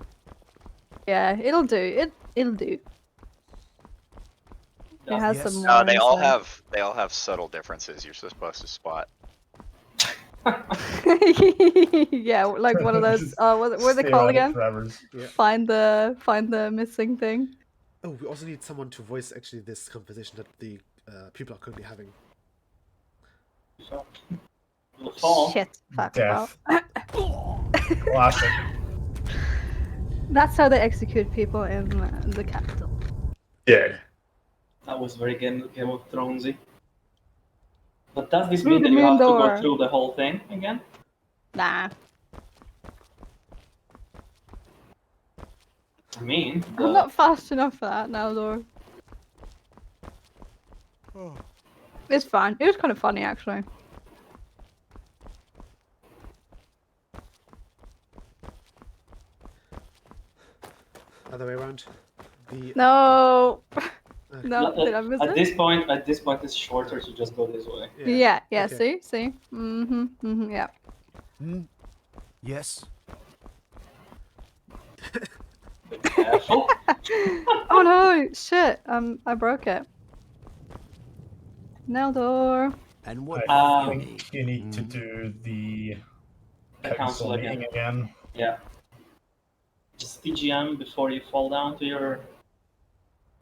Yeah, it'll do. It'll do. It has some more. They all have subtle differences you're supposed to spot. Yeah, like one of those. What are they called again? Yeah. Find the missing thing. Oh, we also need someone to voice actually this conversation that the people are currently having. Shit. Fuck. Death. Well. Classic. That's how they execute people in the capital. Yeah. That was very Game of Thronesy. But does this Through mean the that you main have to door. go through the whole thing again? Nah. I mean, I'm not fast enough for that now, though. It's fine. It was kind of funny, actually. Other way around. No. No, did I miss at it? this point, it's shorter to just go this way. Yeah. Okay. See. Yeah. Yes. Careful. Oh no! Shit. I broke it. Neldor. And what I think you need to do the council meeting again. Yeah. Just TGM before you fall down to your.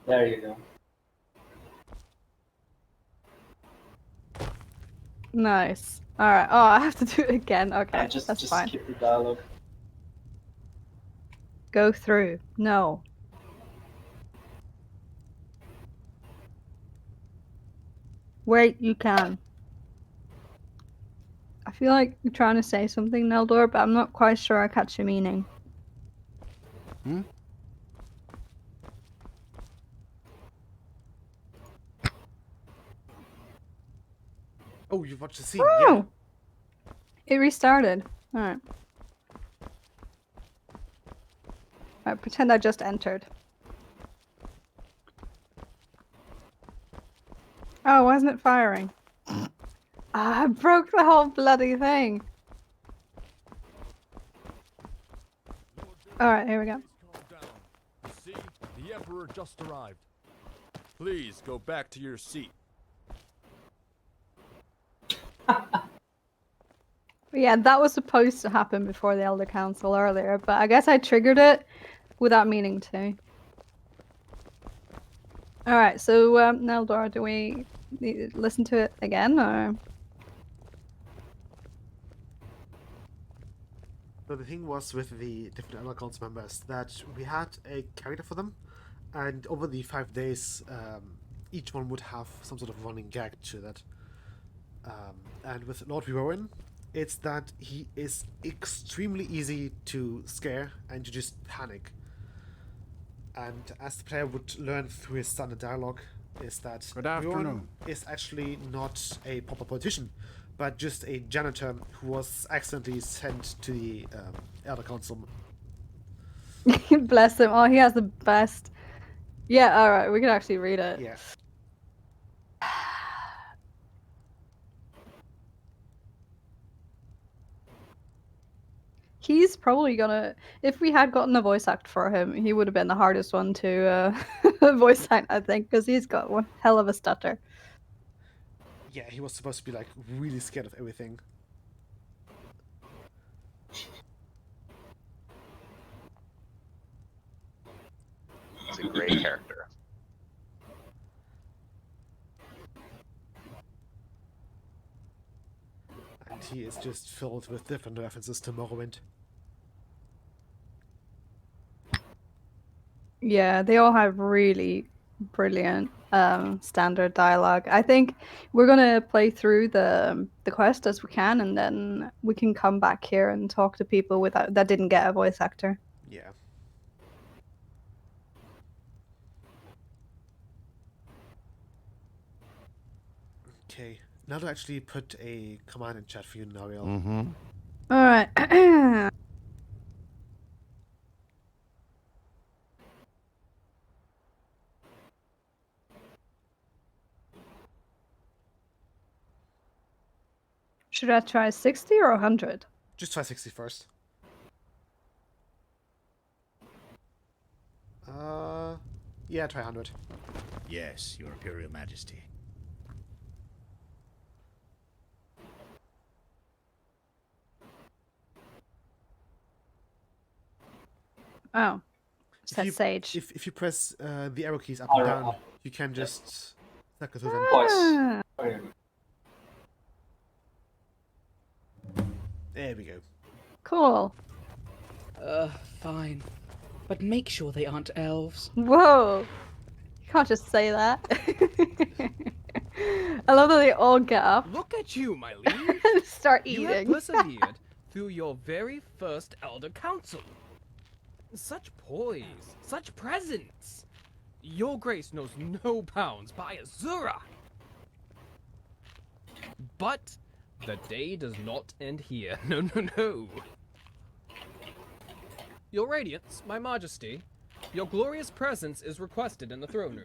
There you go. Nice. All right. Oh, I have to do it again. Okay, Just that's fine. skip the dialogue. Go through. No. Wait, you can. I feel like you're trying to say something, Neldor, but I'm not quite sure I catch your meaning. Oh, you watched the scene. Oh! It restarted. Alright. Alright, pretend I just entered. Oh, why isn't it firing? I broke the whole bloody thing. Alright, here we go. See, the Emperor just arrived. Please go back to your seat. Yeah, that was supposed to happen before the Elder Council earlier, but I guess I triggered it without meaning to. Alright, so Neldor, do we listen to it again, or...? So the thing was with the different Elder Council members that we had a character for them, and over the 5 days, each one would have some sort of running gag to that. And with Lord Brenwen, it's that he is extremely easy to scare and to just panic. And as the player would learn through his standard dialogue, is that Good Brenwen afternoon. is actually not a proper politician, but just a janitor who was accidentally sent to the Elder Council. Bless him. Oh, he has the best. Yeah, alright, we can actually read it. Yeah. He's probably gonna. If we had gotten a voice act for him, he would have been the hardest one to voice act, I think, because he's got one hell of a stutter. Yeah, he was supposed to be like really scared of everything. He's a great character. city is just filled with different references to Morrowind. Yeah, they all have really brilliant standard dialogue. I think we're gonna play through the quest as we can, and then we can come back here and talk to people without that didn't get a voice actor. Yeah. Okay, now to actually put a command in chat for you, Nariel. Mm-hmm. All right. Should I try 60 or 100? Just try 60 first. Yeah, try 100. Yes, Your Imperial Majesty. Oh, says Sage. If you press the arrow keys up and down, you can just cycle through them. Ah. There we go. Cool. Fine. But make sure they aren't elves. Whoa. You can't just say that. I love that they all get up. Look at you, my liege. and start You have eating. persevered through your very first Elder Council. Such poise, such presence. Your grace knows no bounds by Azura. But the day does not end here. No, no, no. Your Radiance, my Majesty, your glorious presence is requested in the throne room.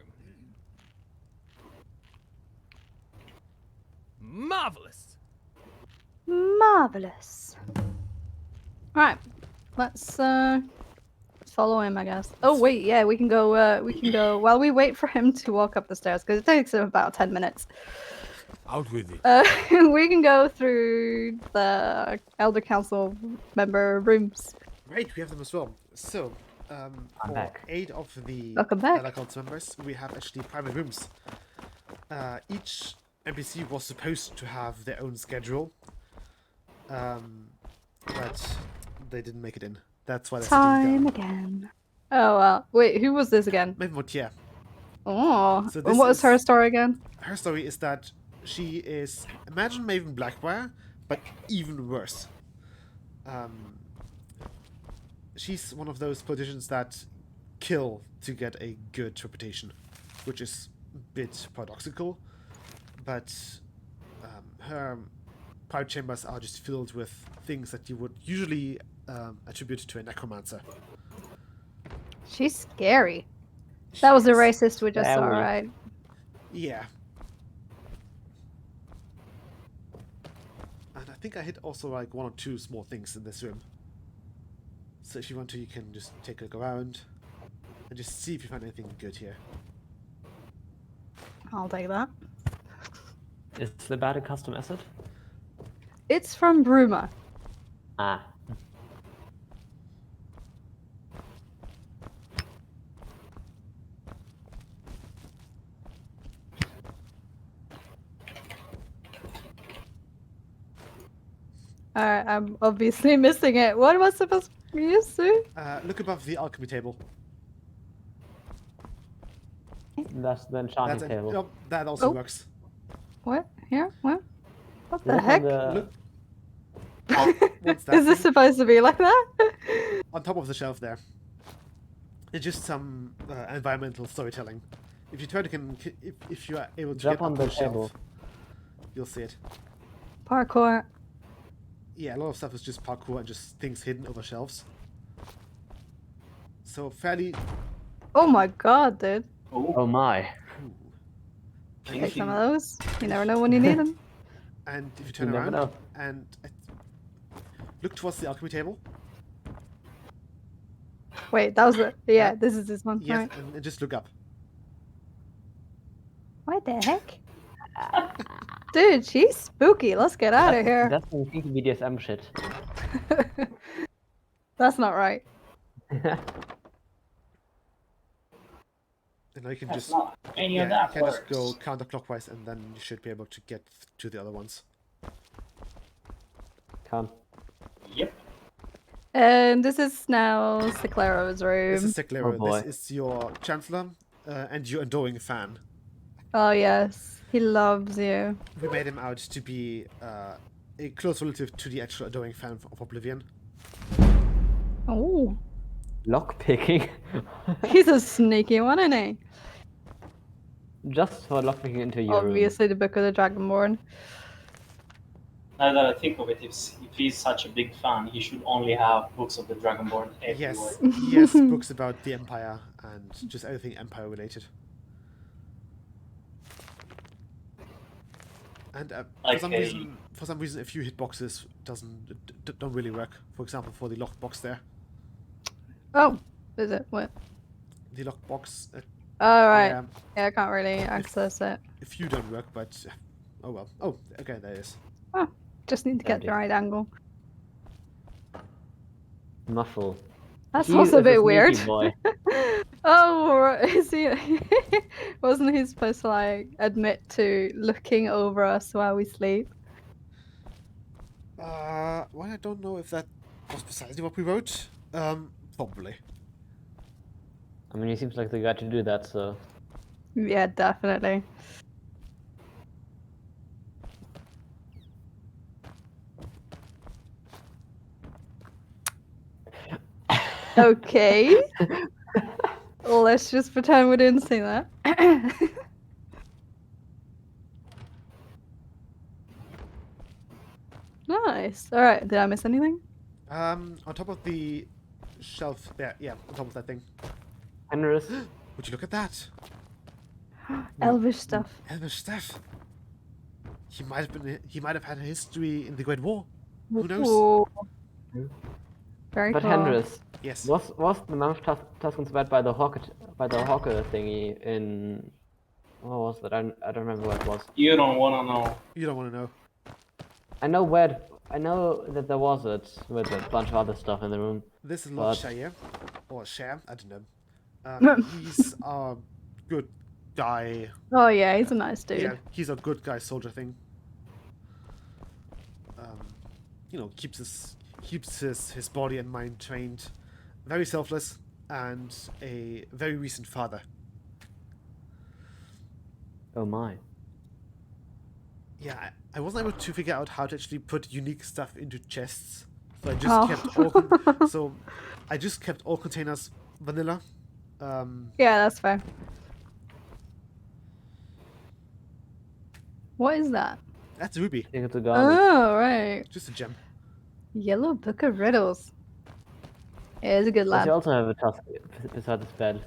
Marvelous. Marvelous. Alright. Let's follow him, I guess. Oh wait, yeah, we can go while we wait for him to walk up the stairs, because it takes him about 10 minutes. Out with it. We can go through the Elder Council member rooms. Right, we have them as well. So, for back. 8 of the Welcome back. Elder Council members, we have actually private rooms. Each NPC was supposed to have their own schedule, but they didn't make it in. That's why they're sitting down. Again. Oh well. Wait, who was this again? Maven Motierre. Oh. So And this what was her is- story again? Her story is that she is, imagine Maven Blackwire, but even worse. She's one of those politicians that kill to get a good reputation, which is a bit paradoxical, but her private chambers are just filled with things that you would usually attribute to a necromancer. She's scary. That was a Yes. racist we just saw, Scary. right? Yeah. And I think I hit also like 1 or 2 small things in this room. So if you want to, you can just take a look around and just see if you find anything good here. I'll take that. Is the bad a custom asset? It's from Bruma. Ah. Alright, I'm obviously missing it. What am I supposed to use to? Look above the alchemy table. That's the enchanting That's table. oh, that also Oh. works. What? Here? What? What the Look on heck? the- What's that? Is this supposed to be like that? On top of the shelf there. It's just some environmental storytelling. If you try to if you are able to Jump get on up the the shelf, table. you'll see it. Parkour. Yeah, a lot of stuff is just parkour and just things hidden over shelves. So fairly. Oh my god, dude. Oh my. Take some of those. You never know when you need them. And if you turn You never around know. and look towards the alchemy table. Wait, that was it. Yeah, this is this one. Yes, Right. and just look up. What the heck? Dude, she's spooky. Let's get out of here. That's some kinky BDSM shit. That's not right. And now you can That's just not any yeah, of that you can just works. go counterclockwise, and then you should be able to get to the other ones. Come. Yep. And this is now Ciclero's room. This is Ciclero. Oh, boy. This is your Chancellor and your adoring fan. Oh yes, he loves you. We made him out to be a close relative to the actual adoring fan of Oblivion. Oh, Lock picking. he's a sneaky one, isn't he? Just for lock picking into your room. Obviously, the Book of the Dragonborn. Now that I think of it, if he's such a big fan, he should only have books of the Dragonborn everywhere. Yes, books about the Empire and just everything Empire related. And for some reason, a few hitboxes don't really work. For example, for the locked box there. Oh, is it? What? The locked box. Oh, right. Yeah, I can't really access it. A few don't work, but oh well. Oh, okay, there it is. Oh, just need to get the right angle. Muffle. That's He also a is bit sneaky weird. boy. Oh, is he? Wasn't he supposed to like admit to looking over us while we sleep? Well, I don't know if that was precisely what we wrote. Probably. I mean, he seems like the guy to do that, so. Yeah, definitely. Okay. Let's just pretend we didn't see that. Nice. All right. Did I miss anything? On top of the shelf there, yeah, on top of that thing. Henris. Would you look at that? Elvish stuff. Elvish stuff. He might have had a history in the Great War. Who knows? Ooh. Very But cool. Henris. Yes. Was the Mammoth Tusk inspired by the Hawker thingy in? What was that? I don't remember what it was. You don't want to know. You don't want to know. I know that there was it with a bunch of other stuff in the room. This is Lord Shire, or Share, I don't know. He's a good guy. Oh yeah, he's a nice dude. Yeah, he's a good guy soldier thing. You know, keeps his body and mind trained, very selfless, and a very recent father. Oh my. Yeah, I wasn't able to figure out how to actually put unique stuff into chests, so I just kept all containers vanilla. Yeah, that's fair. What is that? That's Ruby. I think it's a garment. Oh, right. Just a gem. Yellow Book of Riddles. Yeah, he's a good Does lad. he also have a tusk beside his bed?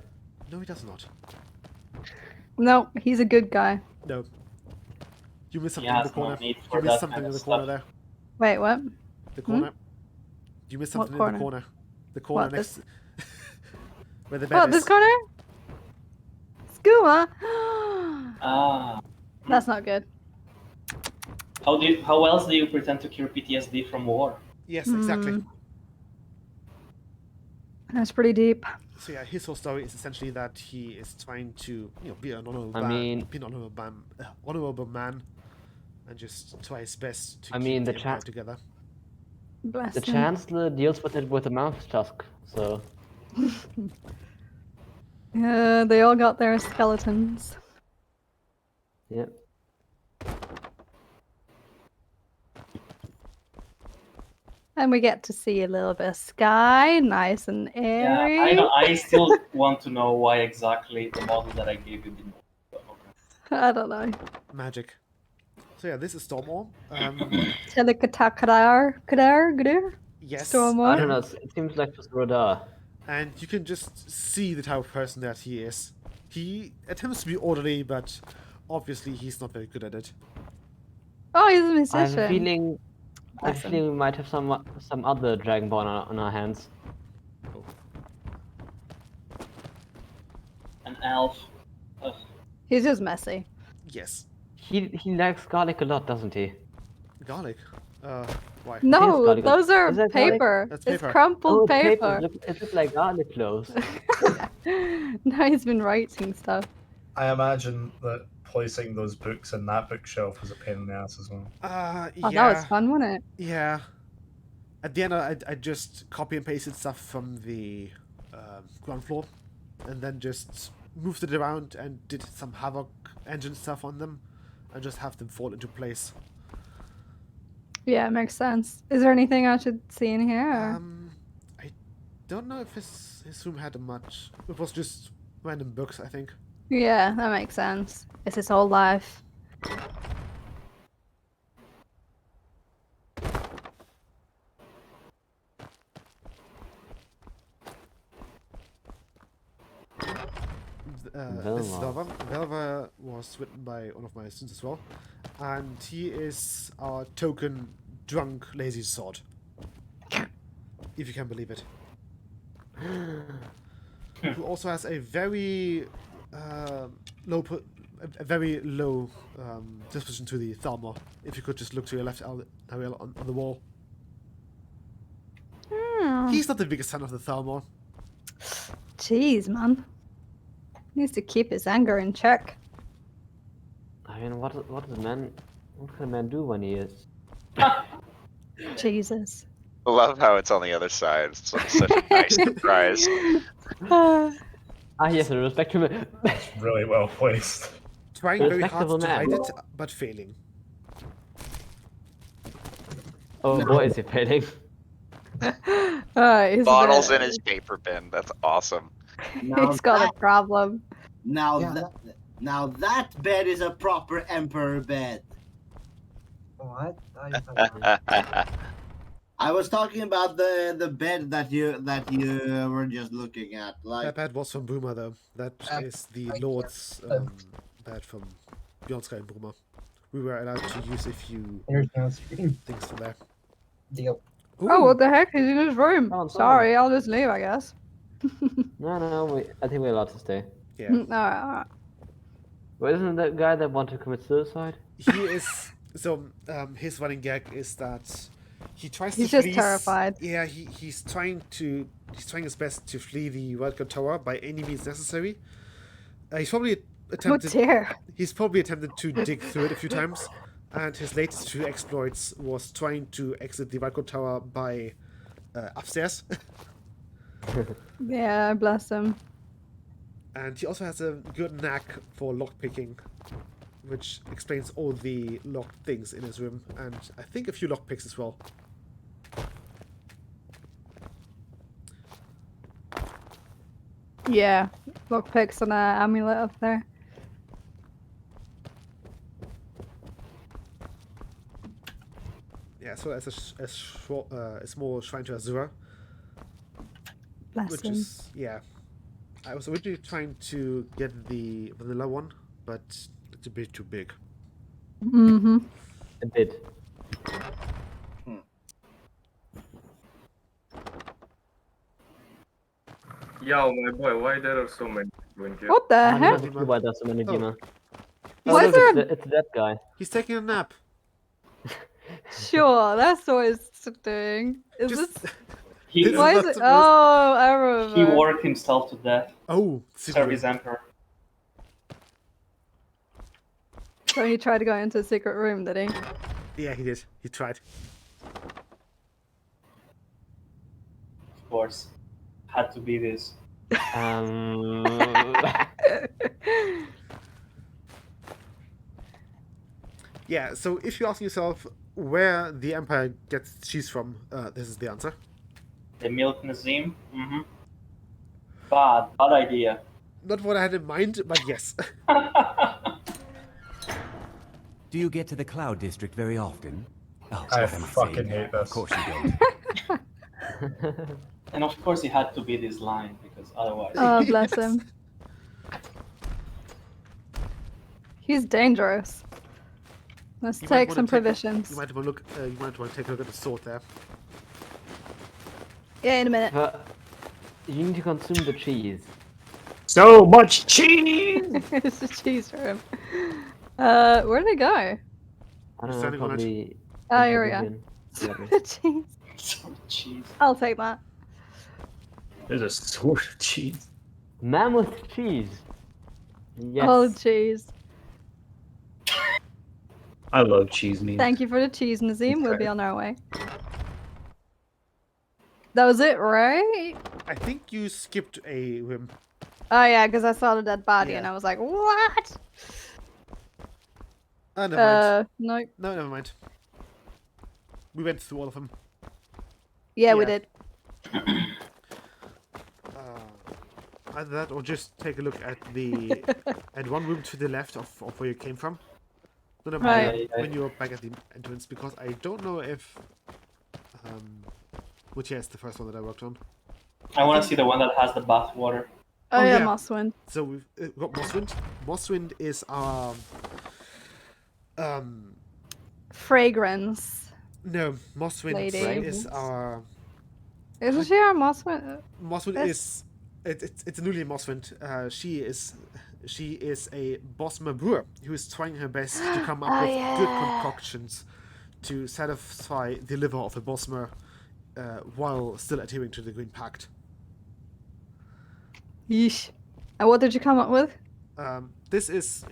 No, he does not. No, he's a good guy. No. You missed something Yeah, in the corner. no need You for missed that something kind in of the corner stuff. there. Wait, what? The corner. You missed What something in the corner? corner. The corner What, next. this- Where the bed Oh, is. this corner? Skooma? Ah. That's not good. How else do you pretend to cure PTSD from war? Yes, exactly. Hmm. That's pretty deep. So yeah, his whole story is essentially that he is trying to, be an honorable honorable man, and just try his best to keep the empire together. Bless The him. Chancellor deals with it with a Mammoth Tusk, so. Yeah, they all got their skeletons. Yep. And we get to see a little bit of sky, nice and airy. Yeah, I still want to know why exactly the model that I gave you didn't. I don't know. Magic. So yeah, this is Stormore. Kadar? Yes. Stormore? I don't know, it seems like just Rodar. And you can just see the type of person that he is. He attempts to be orderly, but obviously he's not very good at it. Oh, he's a I musician. have a feeling. I have a Awesome. feeling we might have some other Dragonborn on our hands. An elf. Ugh. He's just messy. Yes. He likes garlic a lot, doesn't he? Garlic? Why? No, garlic. those are Is that garlic? paper. That's It's paper. crumpled Oh, paper. It looks like garlic cloves. Now he's been writing stuff. I imagine that placing those books in that bookshelf was a pain in the ass as well. Oh, Yeah. that was fun, wasn't it? Yeah. At the end, I just copy and pasted stuff from the ground floor, and then just moved it around and did some Havoc engine stuff on them, and just have them fall into place. Yeah, makes sense. Is there anything I should see in here? Or? I don't know if his room had much. It was just random books, I think. Yeah, that makes sense. It's his whole life. This is Velvar. Velvar was written by one of my students as well, and he is our token drunk lazy sword, if you can believe it. Who also has a very very low disposition to the Thalmor. If you could just look to your left, Ariel, on the wall. He's not the biggest fan of the Thalmor. Jeez, man. He needs to keep his anger in check. I mean, what can a man do when he is? Jesus. I love how it's on the other side. It's like such a nice surprise. Yes, a respectable. Really well placed. Trying very hard to hide it, but failing. Oh boy, is he failing. Bottles in his paper bin. That's awesome. He's got a problem. Now that bed is a proper emperor bed. What? I was talking about the bed that you were just looking at. Like That bed was from Bruma, though. That is the Lord's bed from Beyond Sky and Bruma. We were allowed to use a few things from there. Deal. Oh, what the heck? He's in his room. Sorry, I'll just leave, I guess. No, I think we're allowed to stay. Yeah. Alright. Well, isn't that guy that want to commit suicide? He is. So, his running gag is that he tries to He's flee. just terrified. Yeah, he's trying his best to flee the Reylka Tower by any means necessary. He's probably attempted. Motierre. He's probably attempted to dig through it a few times, and his latest 2 exploits was trying to exit the Reylka Tower by upstairs. Yeah, bless him. And he also has a good knack for lockpicking, which explains all the locked things in his room, and I think a few lockpicks as well. Yeah, lockpicks and an amulet up there. Yeah, so as a small shrine to Azura. Bless which him. is, yeah. I was originally trying to get the vanilla one, but it's a bit too big. Mm-hmm. A bit. Yo, my boy, why there are so many people in here? What the I heck? don't know why there's so many Dima. Why is there It's that guy. He's taking a nap. Sure, that's what it's doing. Is this... He, Why is it? Oh, I remember. He worked himself to death. Oh, Service Emperor. So he tried to go into a secret room, did he? Yeah, he did. He tried. Of course. Had to be this. Yeah, so if you're asking yourself where the Empire gets cheese from, this is the answer. The Milk Nazim? Mm-hmm. Bad idea. Not what I had in mind, but yes. Do you get to the Cloud District very often? Oh, I what am fucking saying? hate this. Of course you don't. And of course, it had to be this line because otherwise. Oh, bless him. He's dangerous. Let's take some provisions. You might want to look. You might want to take a look at the sword there. Yeah, in a minute. You need to consume the cheese. So much cheese! It's the cheese for him. Where did it go? I don't know, Standing on it. probably... Oh, here we go. Oblivion. Cheese. Cheese. I'll take that. There's a sword of cheese. Mammoth cheese. Yes. Oh, cheese. I love cheese meat. Thank you for the cheese, Nazim. We'll be on our way. That was it, right? I think you skipped a room. Oh yeah, because I saw the dead body Yeah. and I was like, what? Never mind. No. No, never mind. We went through all of them. Yeah, we did. Either that, or just take a look at the at one room to the left of where you came from. No, never mind. When you're back at the entrance, because I don't know if which is the first one that I worked on. I want to see the one that has the bath water. Oh yeah, Mosswind. So we've got Mosswind. Mosswind is our fragrance. No, Mosswind lady. is our. Isn't she our Mosswind? Mosswind is it's a newly Mosswind. She is a Bosmer brewer who is trying her best to come up with good concoctions to satisfy the liver of a Bosmer while still adhering to the Green Pact. Yeesh. And what did you come up with? This is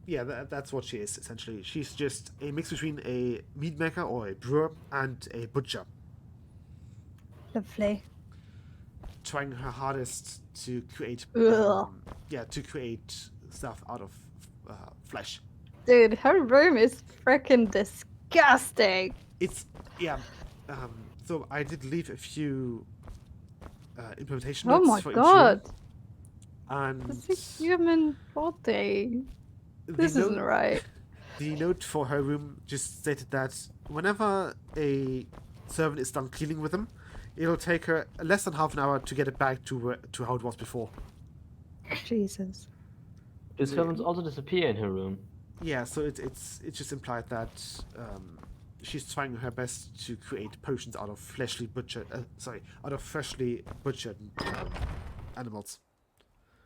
that's what she is essentially. She's just a mix between a meat maker or a brewer and a butcher. Lovely. Trying her hardest to create to create stuff out of flesh. Dude, her room is freaking disgusting. It's so I did leave a few implementation Oh notes my for god. each room. And It's a human body. This isn't right. The note for her room just stated that whenever a servant is done cleaning with them, it'll take her less than half an hour to get it back to how it was before. Jesus. Do servants also disappear in her room? Yeah, so it's just implied that she's trying her best to create potions out of freshly butchered animals.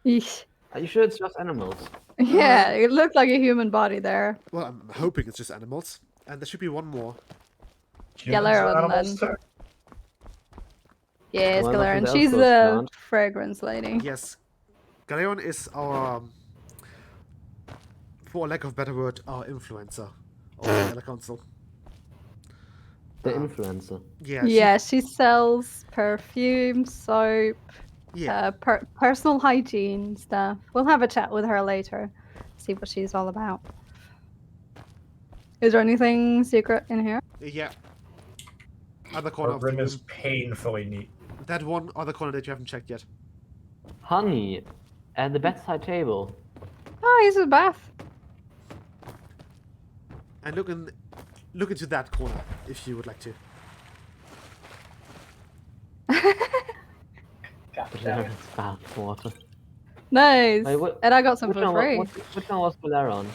Eesh. Are you sure it's just animals? Yeah, it looked like a human body there. Well, I'm hoping it's just animals, and there should be one more. Galeron then. Yes, One of Galeron. the She's elf the plant. fragrance lady. Yes, Galeron is our, for lack of a better word, our influencer of the Elder Council. The influencer. Yeah, she sells perfume, soap, personal hygiene stuff. We'll have a chat with her later, see what she's all about. Is there anything secret in here? Yeah. Other corner Her of the room room. is painfully neat. That one other corner that you haven't checked yet. Honey, at the bedside table. Oh, he's in the bath. And look into that corner if you would like to. Bath water. Nice. Wait, and I got some which for one, free. Which one was Leran?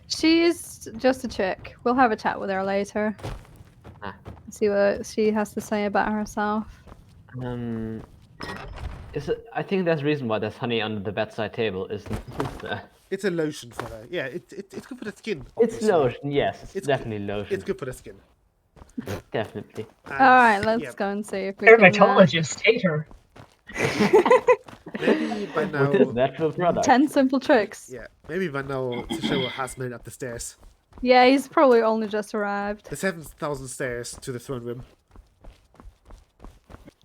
She's just a chick. We'll have a chat with her later. See what she has to say about herself. I think there's a reason why there's honey under the bedside table, isn't there? It's a lotion for her. Yeah, it's good for the skin. It's obviously. lotion, yes. It's definitely lotion. It's good for the skin. Definitely. Alright, let's go and see if we Dermatologist, hate her. Maybe by now. With his natural product. 10 simple tricks. Yeah, maybe by now Tishoa has made it up the stairs. Yeah, he's probably only just arrived. The 7,000 stairs to the throne room.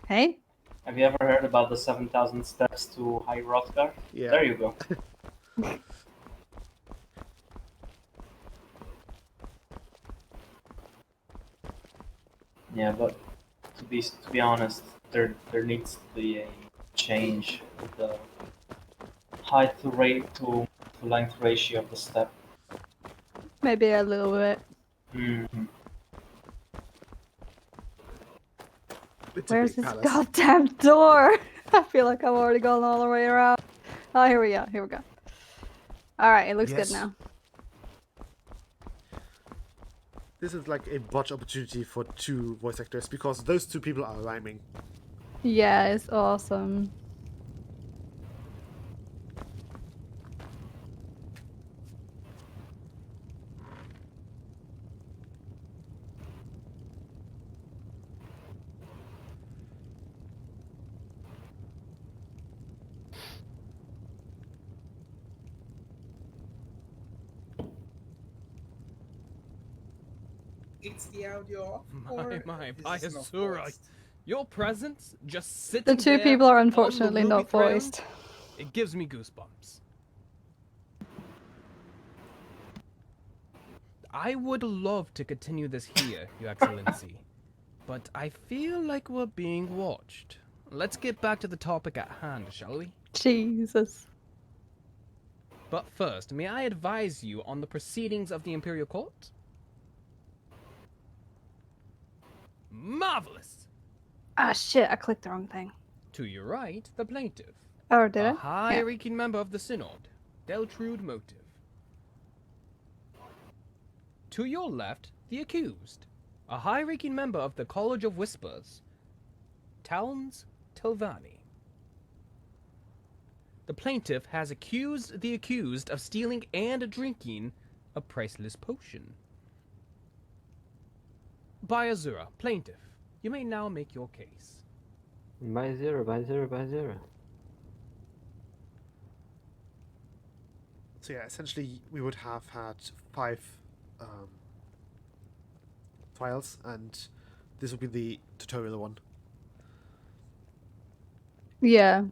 Hey? Have you ever heard about the 7,000 steps to High Hrothgar? Yeah. There you go. Yeah, but to be honest, there needs to be a change with the height to rate to length ratio of the step. Maybe a little bit. Mm-hmm. Where's this goddamn door? I feel like I've already gone all the way around. Oh, here we go. Here we go. Alright, it looks good now. This is like a botch opportunity for 2 voice actors because those 2 people are rhyming. Yeah, it's awesome. It's the audio. My, by Azura, Your presence, just sitting The two there people are on the unfortunately ruby not throne, voiced. it gives me goosebumps. I would love to continue this here, Your Excellency, but I feel like we're being watched. Let's get back to the topic at hand, shall we? Jesus. But first, may I advise you on the proceedings of the Imperial Court? Marvelous! Ah, shit, I clicked the wrong thing. To your right, the plaintiff. Oh, did a I? high-ranking member of the Synod, Deltrude Motive. To your left, the accused, a high-ranking member of the College of Whispers, Talons Tilvani. The plaintiff has accused the accused of stealing and drinking a priceless potion. By Azura, plaintiff, you may now make your case. By zero, by zero, by zero. So yeah, essentially we would have had 5 trials, and this would be the tutorial one. Yeah.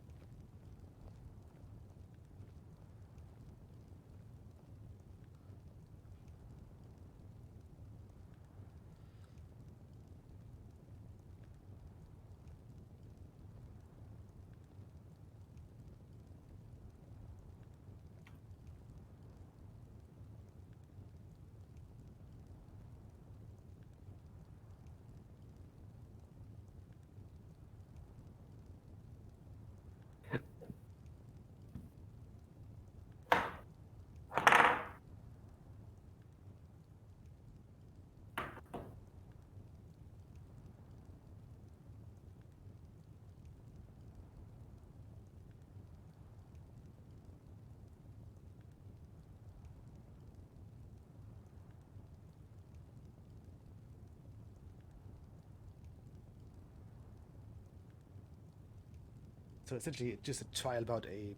So essentially, it's just a trial about a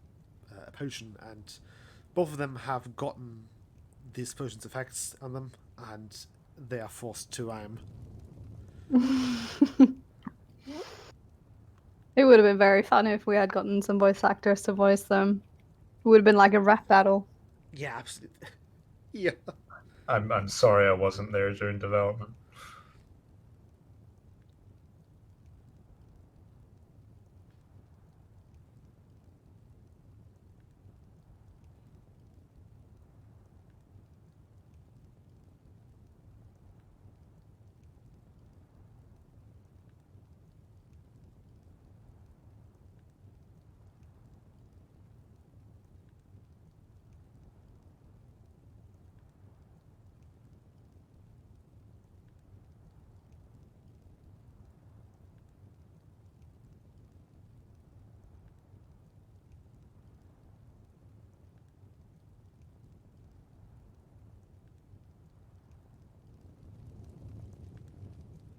potion, and both of them have gotten this potion's effects on them, and they are forced to rhyme. It would have been very fun if we had gotten some voice actors to voice them. It would have been like a rap battle. Yeah, absolutely. Yeah. I'm sorry I wasn't there during development.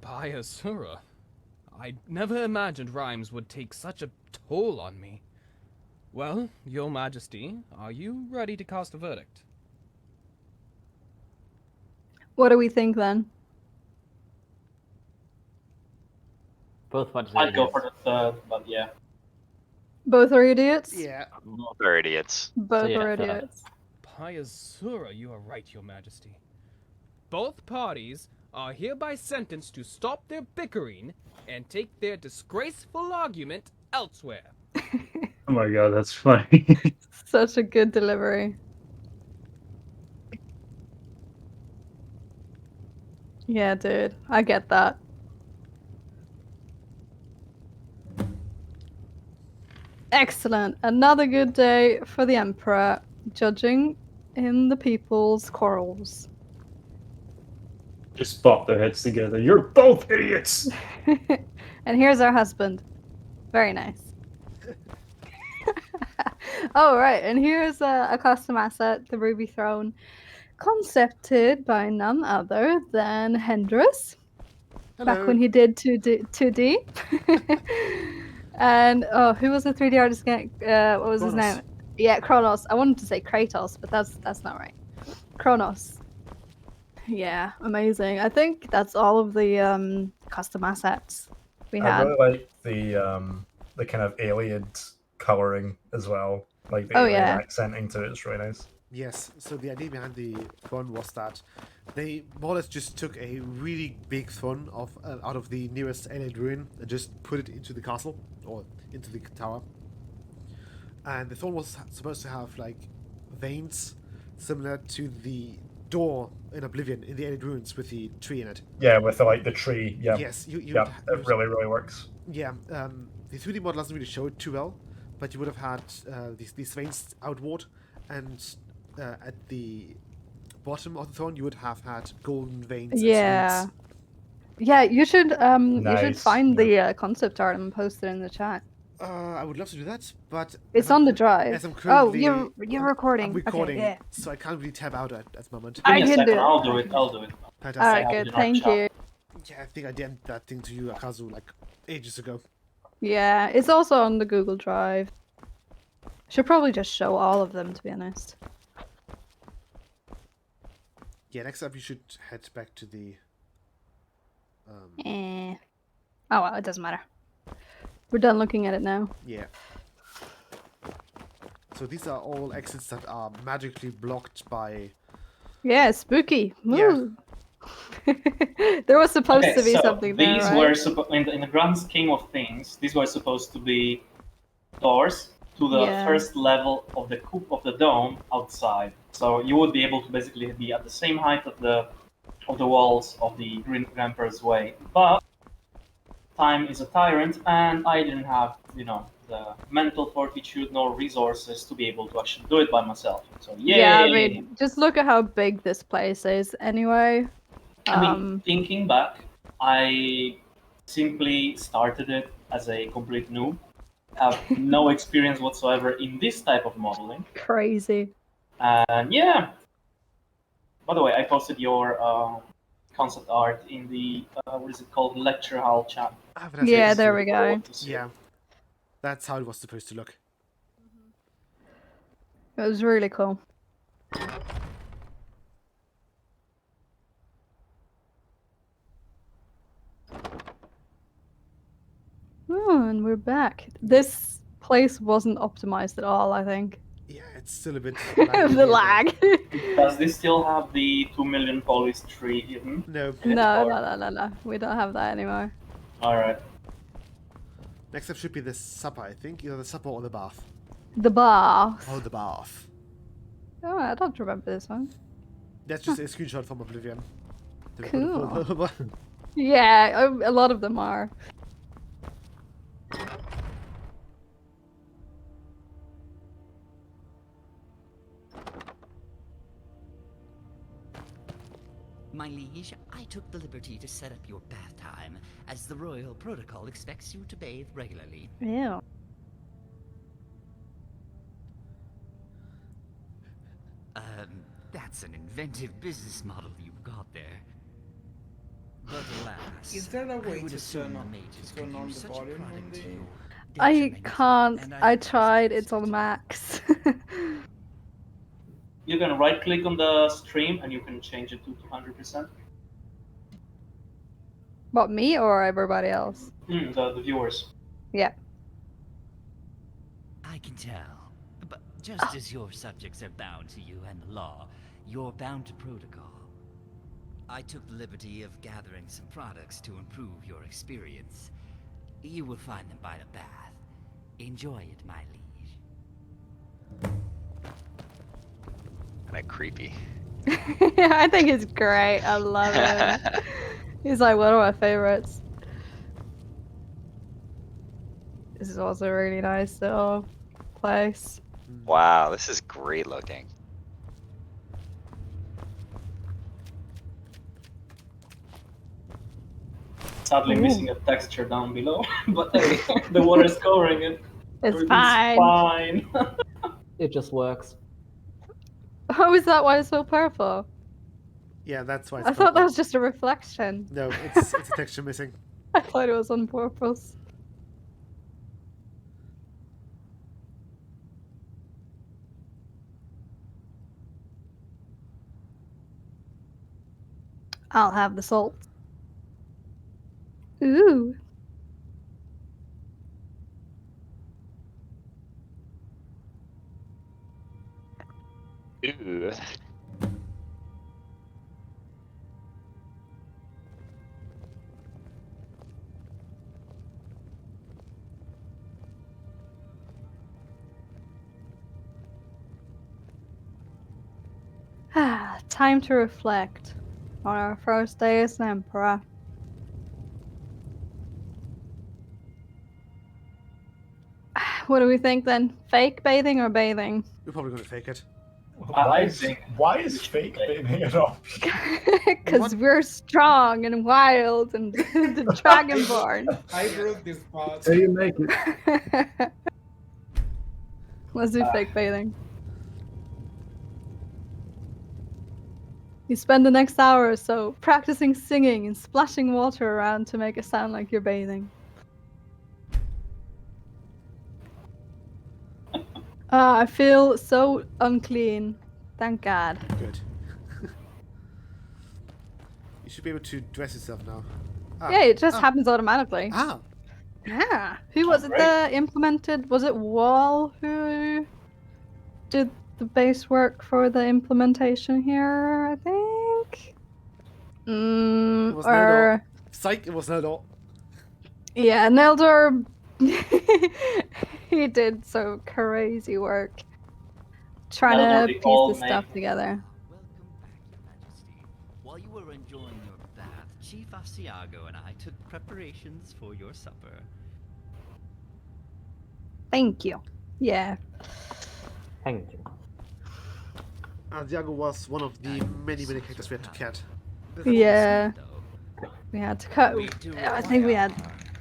By Azura, I never imagined rhymes would take such a toll on me. Well, Your Majesty, are you ready to cast a verdict? What do we think then? Both parties. I'd go for the third, but yeah. Both are idiots? Yeah. Both are idiots. Both So, yeah, are third. idiots. By Azura, you are right, Your Majesty. Both parties are hereby sentenced to stop their bickering and take their disgraceful argument elsewhere. Oh my god, that's funny. Such a good delivery. Yeah, dude. I get that. Excellent. Another good day for the Emperor, judging in the people's quarrels. Just bop their heads together. You're both idiots! And here's our husband. Very nice. Oh, right. And here's a custom asset, the Ruby Throne, concepted by none other than Hendris. Hello. Back when he did 2D. And, oh, who was the 3D artist again? What was his Kronos. name? Yeah, Kronos. I wanted to say Kratos, but that's not right. Kronos. Yeah, amazing. I think that's all of the custom assets. we I had. really like the kind of alien coloring as well, like the Oh, alien yeah. accenting to it. It's really nice. Yes, so the idea behind the throne was that they more or less just took a really big throne out of the nearest alien ruin and just put it into the castle, or into the tower. And the throne was supposed to have, like, veins similar to the door in Oblivion in the alien ruins with the tree in it. Yeah, with like the tree. Yeah. Yes, yeah, it really works. Yeah, the 3D model doesn't really show it too well, but you would have had these veins outward, and at the bottom of the throne you would have had golden veins. Yeah. As Yeah, you should Nice, find the concept art and post it in the chat. I would love to do that, but It's on the drive. as I'm Oh, currently, you're recording. I'm recording, Okay, yeah. so I can't really tab out at the moment. I can do it. I'll do it. I'll do it. Fantastic. Alright, good. Thank you. Yeah, I think I did that thing to you, Akazu, like ages ago. Yeah, it's also on the Google Drive. Should probably just show all of them, to be honest. Yeah, next up you should head back to the. Oh well, it doesn't matter. We're done looking at it now. Yeah. So these are all exits that are magically blocked by. Yeah, spooky. Woo. There was supposed to be something there, these right? were in the grand scheme of things. These were supposed to be doors to the first level of the coop of the dome outside. So you would be able to basically be at the same height of the walls of the Green Emperor's Way. But time is a tyrant, and I didn't have, the mental fortitude nor resources to be able to actually do it by myself. So yay! Yeah, I mean, just look at how big this place is anyway. I mean, thinking back, I simply started it as a complete noob. Have no experience whatsoever in this type of modeling. Crazy. And yeah. By the way, I posted your concept art in the what is it called, lecture hall chat. Yeah, there we go. Yeah, that's how it was supposed to look. It was really cool. Oh, and we're back. This place wasn't optimized at all, I think. Yeah, it's still a bit. The lag. Does this still have the 2 million polished tree hidden? No. No. We don't have that anymore. Alright. Next up should be the supper, I think. Either the supper or the bath. The bath. Oh, the bath. Oh, I don't remember this one. That's just a screenshot from Oblivion. Cool. Yeah, a lot of them are. My liege, I took the liberty to set up your bath time, as the royal protocol expects you to bathe regularly. Ew. That's an inventive business model you've got there. But alas, Is there a way I would to assume turn on, the mages turn could on use the such a volume on product the? to your I detriment, can't. and I tried. It's on max. You can right click on the stream and you can change it to 200%. What, me or everybody else? The viewers. Yeah. I can tell. But just as your subjects are bound to you and the law, you're bound to protocol. I took the liberty of gathering some products to improve your experience. You will find them by the bath. Enjoy it, my liege. Kinda creepy. I think it's great. I love it. He's like one of my favorites. This is also a really nice little place. Wow, this is great looking. Sadly missing a texture down below, but hey, the water is covering it. It's Everything's fine. It just works. How is that why it's so purple? Yeah, that's why it's I thought that purple. was just a reflection. No, it's a texture missing. I thought it was on purpose. I'll have the salt. Ooh. Time to reflect on our first day as Emperor. What do we think then? Fake bathing or bathing? We're probably going to fake it. I think Why is fake bathing an option? Because we're strong and wild and the Dragonborn. I wrote this part. So you make it. Let's do fake bathing. You spend the next hour or so practicing singing and splashing water around to make it sound like you're bathing. I feel so unclean. Thank God. Good. You should be able to dress yourself now. Yeah, it just happens automatically. Ah. Yeah. Who was it that implemented? Was it Wall who did the base work for the implementation here, I think? It was Or... Psych, it was Neldor. Yeah, Neldor... he did some crazy work trying Neldor, to the piece old this man. stuff together. While you were enjoying your bath, Chief Asiago and I took preparations for your supper. Thank you. Yeah. Thank you. Diago was one of the many characters we had to cut. Yeah. We had to cut. I think we had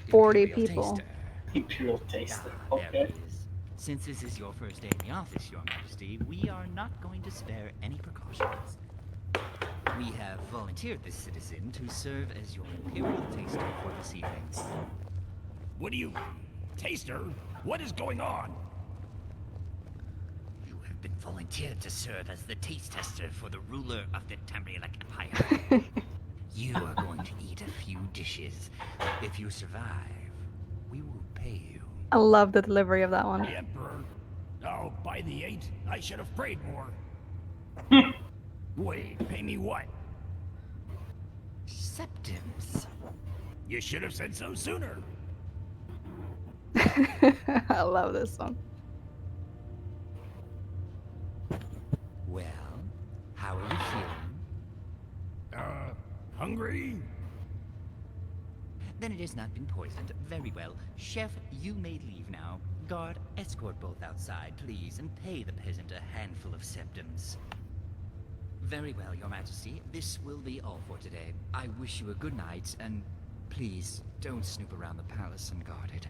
40 people. Imperial taster. There Okay. it is. Since this is your first day in the office, Your Majesty, we are not going to spare any precautions. We have volunteered this citizen to serve as your Imperial taster for this evening. What do you... Taster? What is going on? You have been volunteered to serve as the taste tester for the ruler of the Temperamental Empire. You are going to eat a few dishes. If you survive, we will pay you. I love the delivery of that one. The Emperor? Oh, by the 8, I should have prayed more. Wait, pay me what? Septims. You should have said so sooner. I love this song. Well, how are you feeling? Hungry? Then it has not been poisoned. Very well. Chef, you may leave now. Guard, escort both outside, please, and pay the peasant a handful of septims. Very well, Your Majesty. This will be all for today. I wish you a good night, and please don't snoop around the palace unguarded.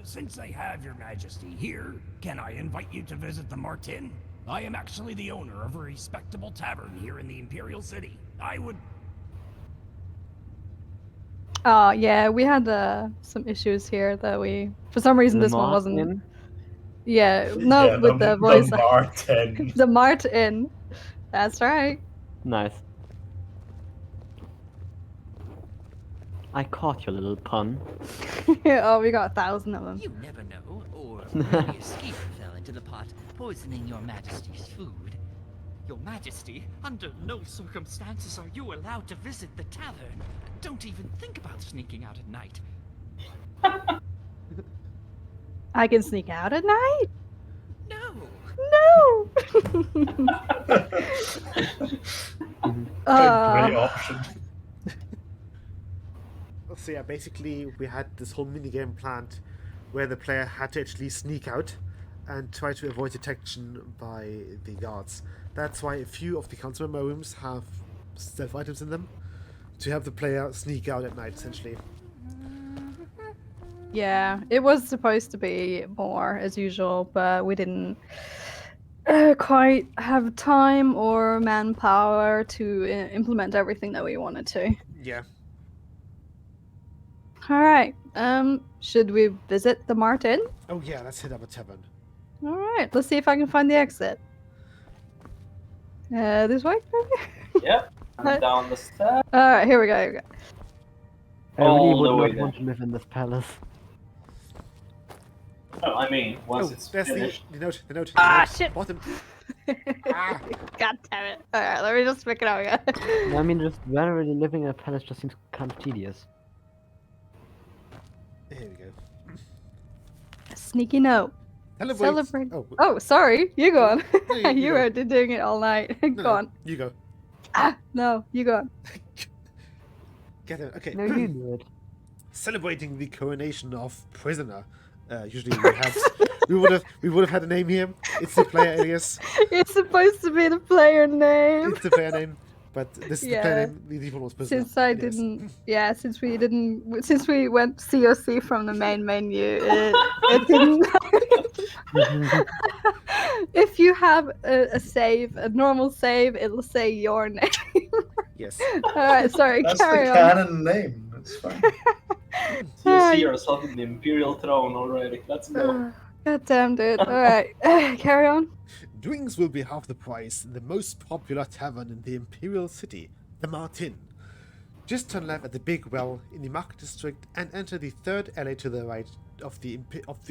Since I have Your Majesty here, can I invite you to visit the Martin? I am actually the owner of a respectable tavern here in the Imperial City. I would... Oh, yeah, we had some issues here that we... For some reason, this one wasn't... Yeah, no, Yeah, with the voice. The Martin. The Martin. That's right. Nice. I caught your little pun. Oh, we got 1,000 of them. You never know, or maybe a skeever fell into the pot, poisoning Your Majesty's food. Your Majesty, under no circumstances are you allowed to visit the tavern. Don't even think about sneaking out at night. I can sneak out at night? No! No! Great option. So yeah, basically we had this whole minigame planned where the player had to actually sneak out and try to avoid detection by the guards. That's why a few of the council member rooms have stealth items in them to have the player sneak out at night, essentially. Yeah, it was supposed to be more as usual, but we didn't quite have time or manpower to implement everything that we wanted to. Yeah. All right. Should we visit the Martin? Oh yeah, let's hit up a tavern. All right. Let's see if I can find the exit. This way, maybe? Yep. And down the stairs. All right. Here we go. Here we go. I really All the would way not there. want to live in this palace. No, I mean, once it's there's finished. the note. The note. Ah, the note. shit. Bottom. God damn it. All right. Let me just pick it up again. I mean, just generally living in a palace just seems kind of tedious. Here we go. Sneaky note. Celebrate. Oh, sorry. You go on. you You go. were doing it all night. Go on. You go. No, you go on. Get it. Okay. No, you do it. Celebrating the coronation of prisoner. Usually we would have had a name here. It's the player alias. It's supposed to be the player name. It's the player name, but this is the player name. The default was prisoner. Since we went COC from the main menu, it didn't. If you have a save, a normal save, it'll say your name. Yes. All right, sorry. That's carry the on. canon name. It's fine. You see yourself in the Imperial throne already. Let's go. God damn, dude. All right, carry on. Drinks will be half the price in the most popular tavern in the Imperial city, the Martin. Just turn left at the big well in the market district and enter the third alley to the right of the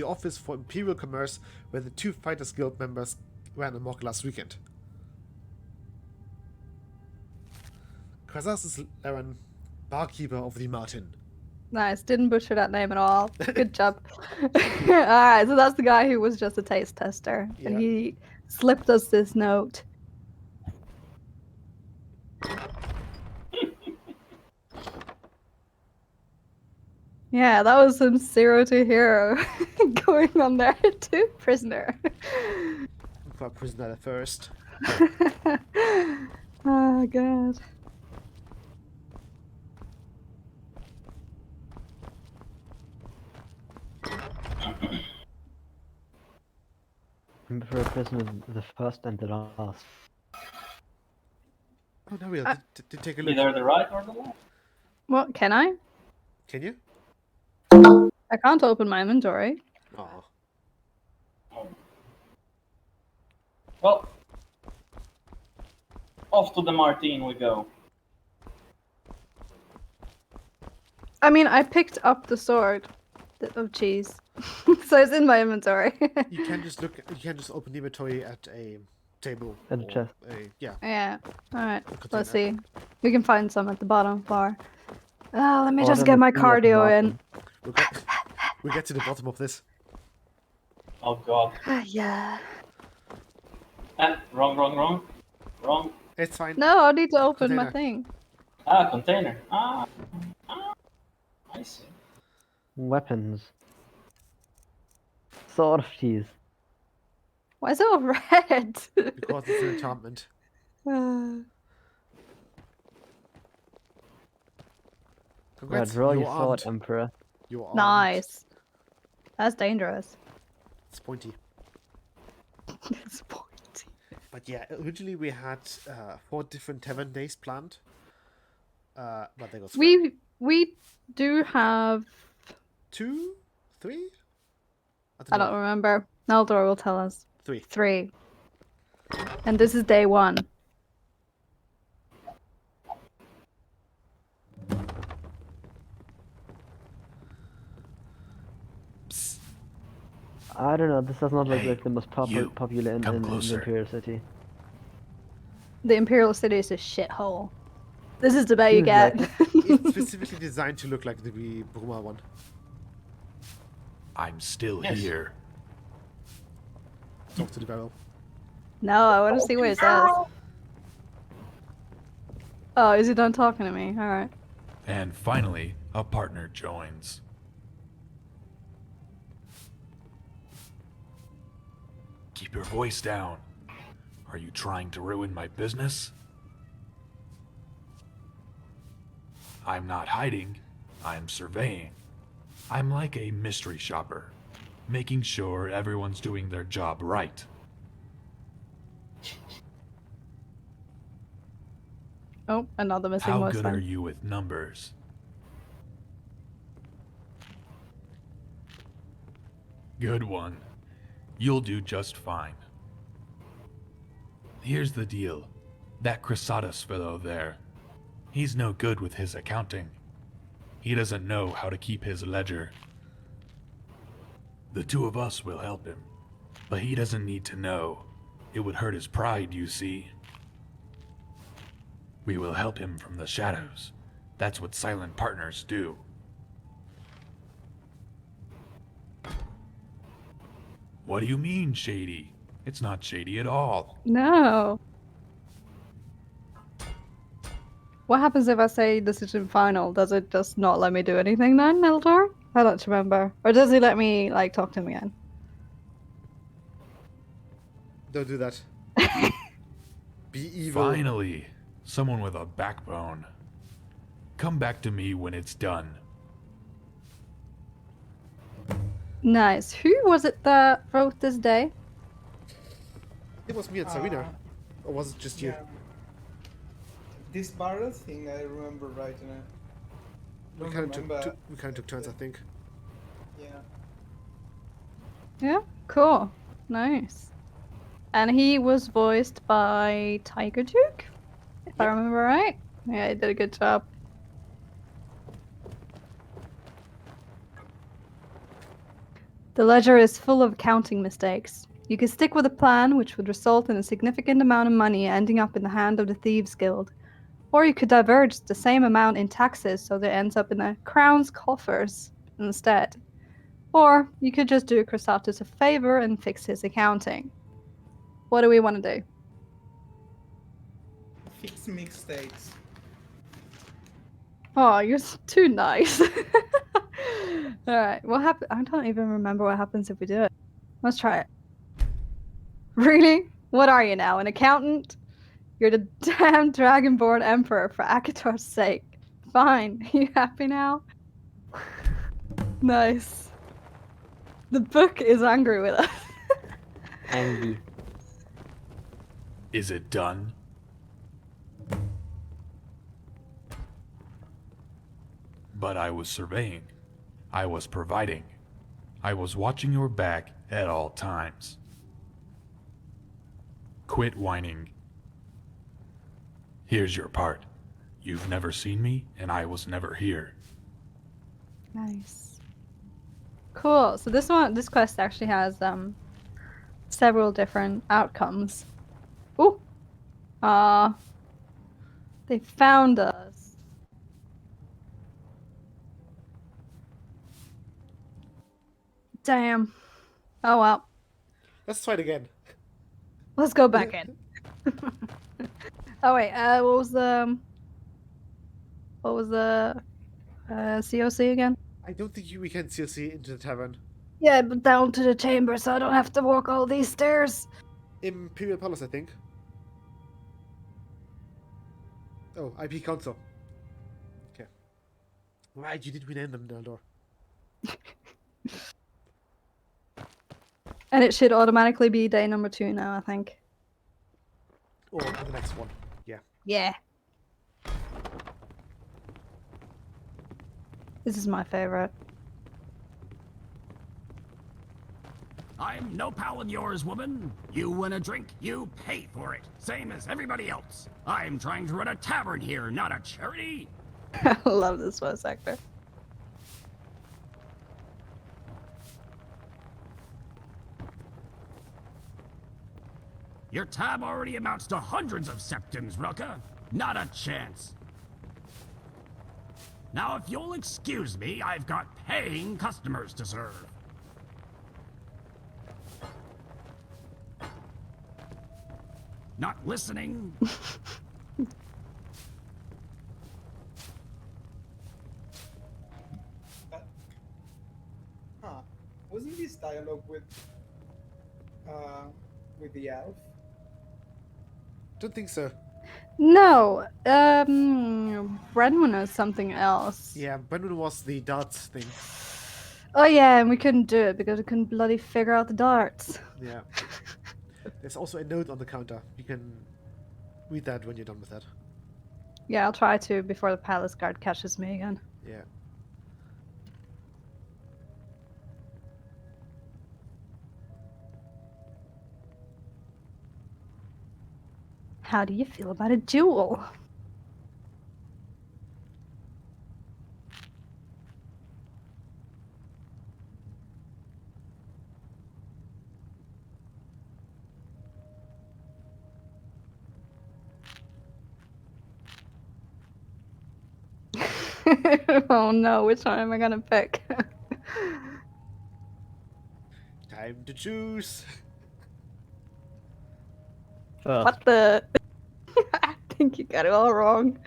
office for Imperial Commerce, where the 2 Fighters Guild members ran amok last weekend. Crasatus Leran, barkeeper of the Martin. Nice, didn't butcher that name at all. Good job. Alright, so that's the guy who was just a taste tester. Yeah. And he slipped us this note. Yeah, that was some 0 to hero going on there to prisoner. For prisoner first. Oh god. For a prisoner, the first and the last. Oh no, did take a look. Either the right or the left. What, can I? Can you? I can't open my inventory. Oh. Well, off to the Martin we go. I mean, I picked up the sword of cheese. So it's in my inventory. You can just open the inventory at a table. At a chest. Yeah. Yeah. Alright, container. let's see. We can find some at the bottom bar. Let me Or just then get the my key at the cardio in. We'll get to the bottom of this. Oh god. Yeah. Wrong. It's fine. No, I need to open my Container. thing. Container. I see. Weapons. Sword of cheese. Why is it all red? Because it's an enchantment. Congrats, Draw your you're sword, armed. Emperor. You're armed. Nice. That's dangerous. It's pointy. It's pointy. But yeah, originally we had 4 different tavern days planned. But they got scrapped. We do have 2? 3? I don't remember. Naldor will tell us. 3. 3. And this is day 1. I don't know, this does not look Hey, like the most you, popular in come the closer. Imperial City. The Imperial City is a shithole. This is the bet you Seems get. like It's specifically designed to look like the Bruma one. I'm still Yes. here. Talk to the barrel. No, I want to see what it says. Oh, is he done talking to me? Alright. And finally, a partner joins. Keep your voice down. Are you trying to ruin my business? I'm not hiding, I'm surveying. I'm like a mystery shopper, making sure everyone's doing their job right. Oh, another missing How voice good line. are you with numbers? Good one. You'll do just fine. Here's the deal. That Crasatus fellow there, he's no good with his accounting. He doesn't know how to keep his ledger. The 2 of us will help him, but he doesn't need to know. It would hurt his pride, you see. We will help him from the shadows. That's what silent partners do. What do you mean, shady? It's not shady at all. No. What happens if I say decision final? Does it just not let me do anything then, Eldor? I don't remember. Or does he let me, like, talk to him again? Don't do that. Be evil. Finally, someone with a backbone. Come back to me when it's done. Nice. Who was it that wrote this day? It was me and Sirena. Or was it just you? Yeah. This barrel thing, I remember writing it. We kind of took turns, I think. Yeah. Yeah, cool. Nice. And he was voiced by Tiger Duke, if I remember right. Yeah, he did a good job. The ledger is full of counting mistakes. You could stick with a plan which would result in a significant amount of money ending up in the hand of the Thieves Guild. Or you could diverge the same amount in taxes so that it ends up in the Crown's coffers instead. Or you could just do Crasatus a favor and fix his accounting. What do we want to do? Fix mistakes. Oh, you're too nice. Alright, what happens? I don't even remember what happens if we do it. Let's try it. Really? What are you now, an accountant? You're the damn Dragonborn Emperor for Akator's sake. Fine, you happy now? Nice. The book is angry with us. Angry. Is it done? But I was surveying. I was providing. I was watching your back at all times. Quit whining. Here's your part. You've never seen me, and I was never here. Nice. Cool. So this quest actually has several different outcomes. Ooh. They found us. Damn. Oh well. Let's try it again. Let's go back in. Oh wait, what was the COC again? I don't think we can COC into the tavern. Yeah, but down to the chamber, so I don't have to walk all these stairs. Imperial Palace, I think. Oh, IP Council. Okay. Right, you did rename them, Eldor. And it should automatically be day number 2 now, I think. Or the next one. Yeah. Yeah. This is my favorite. I'm no pal of yours, woman. You win a drink, you pay for it. Same as everybody else. I'm trying to run a tavern here, not a charity. I love this voice actor. Your tab already amounts to hundreds of septims, Reylka. Not a chance. Now, if you'll excuse me, I've got paying customers to serve. Not listening. Wasn't this dialogue with the elf? Don't think so. No, Brenwen is something else. Yeah, Brenwen was the darts thing. Oh yeah, and we couldn't do it because we couldn't bloody figure out the darts. Yeah. There's also a note on the counter. You can read that when you're done with that. Yeah, I'll try to before the palace guard catches me again. Yeah. How do you feel about a duel? Oh no, which one am I gonna pick? Time to choose. What the? I think you got it all wrong.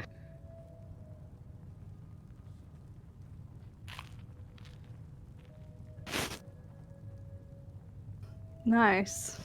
Nice.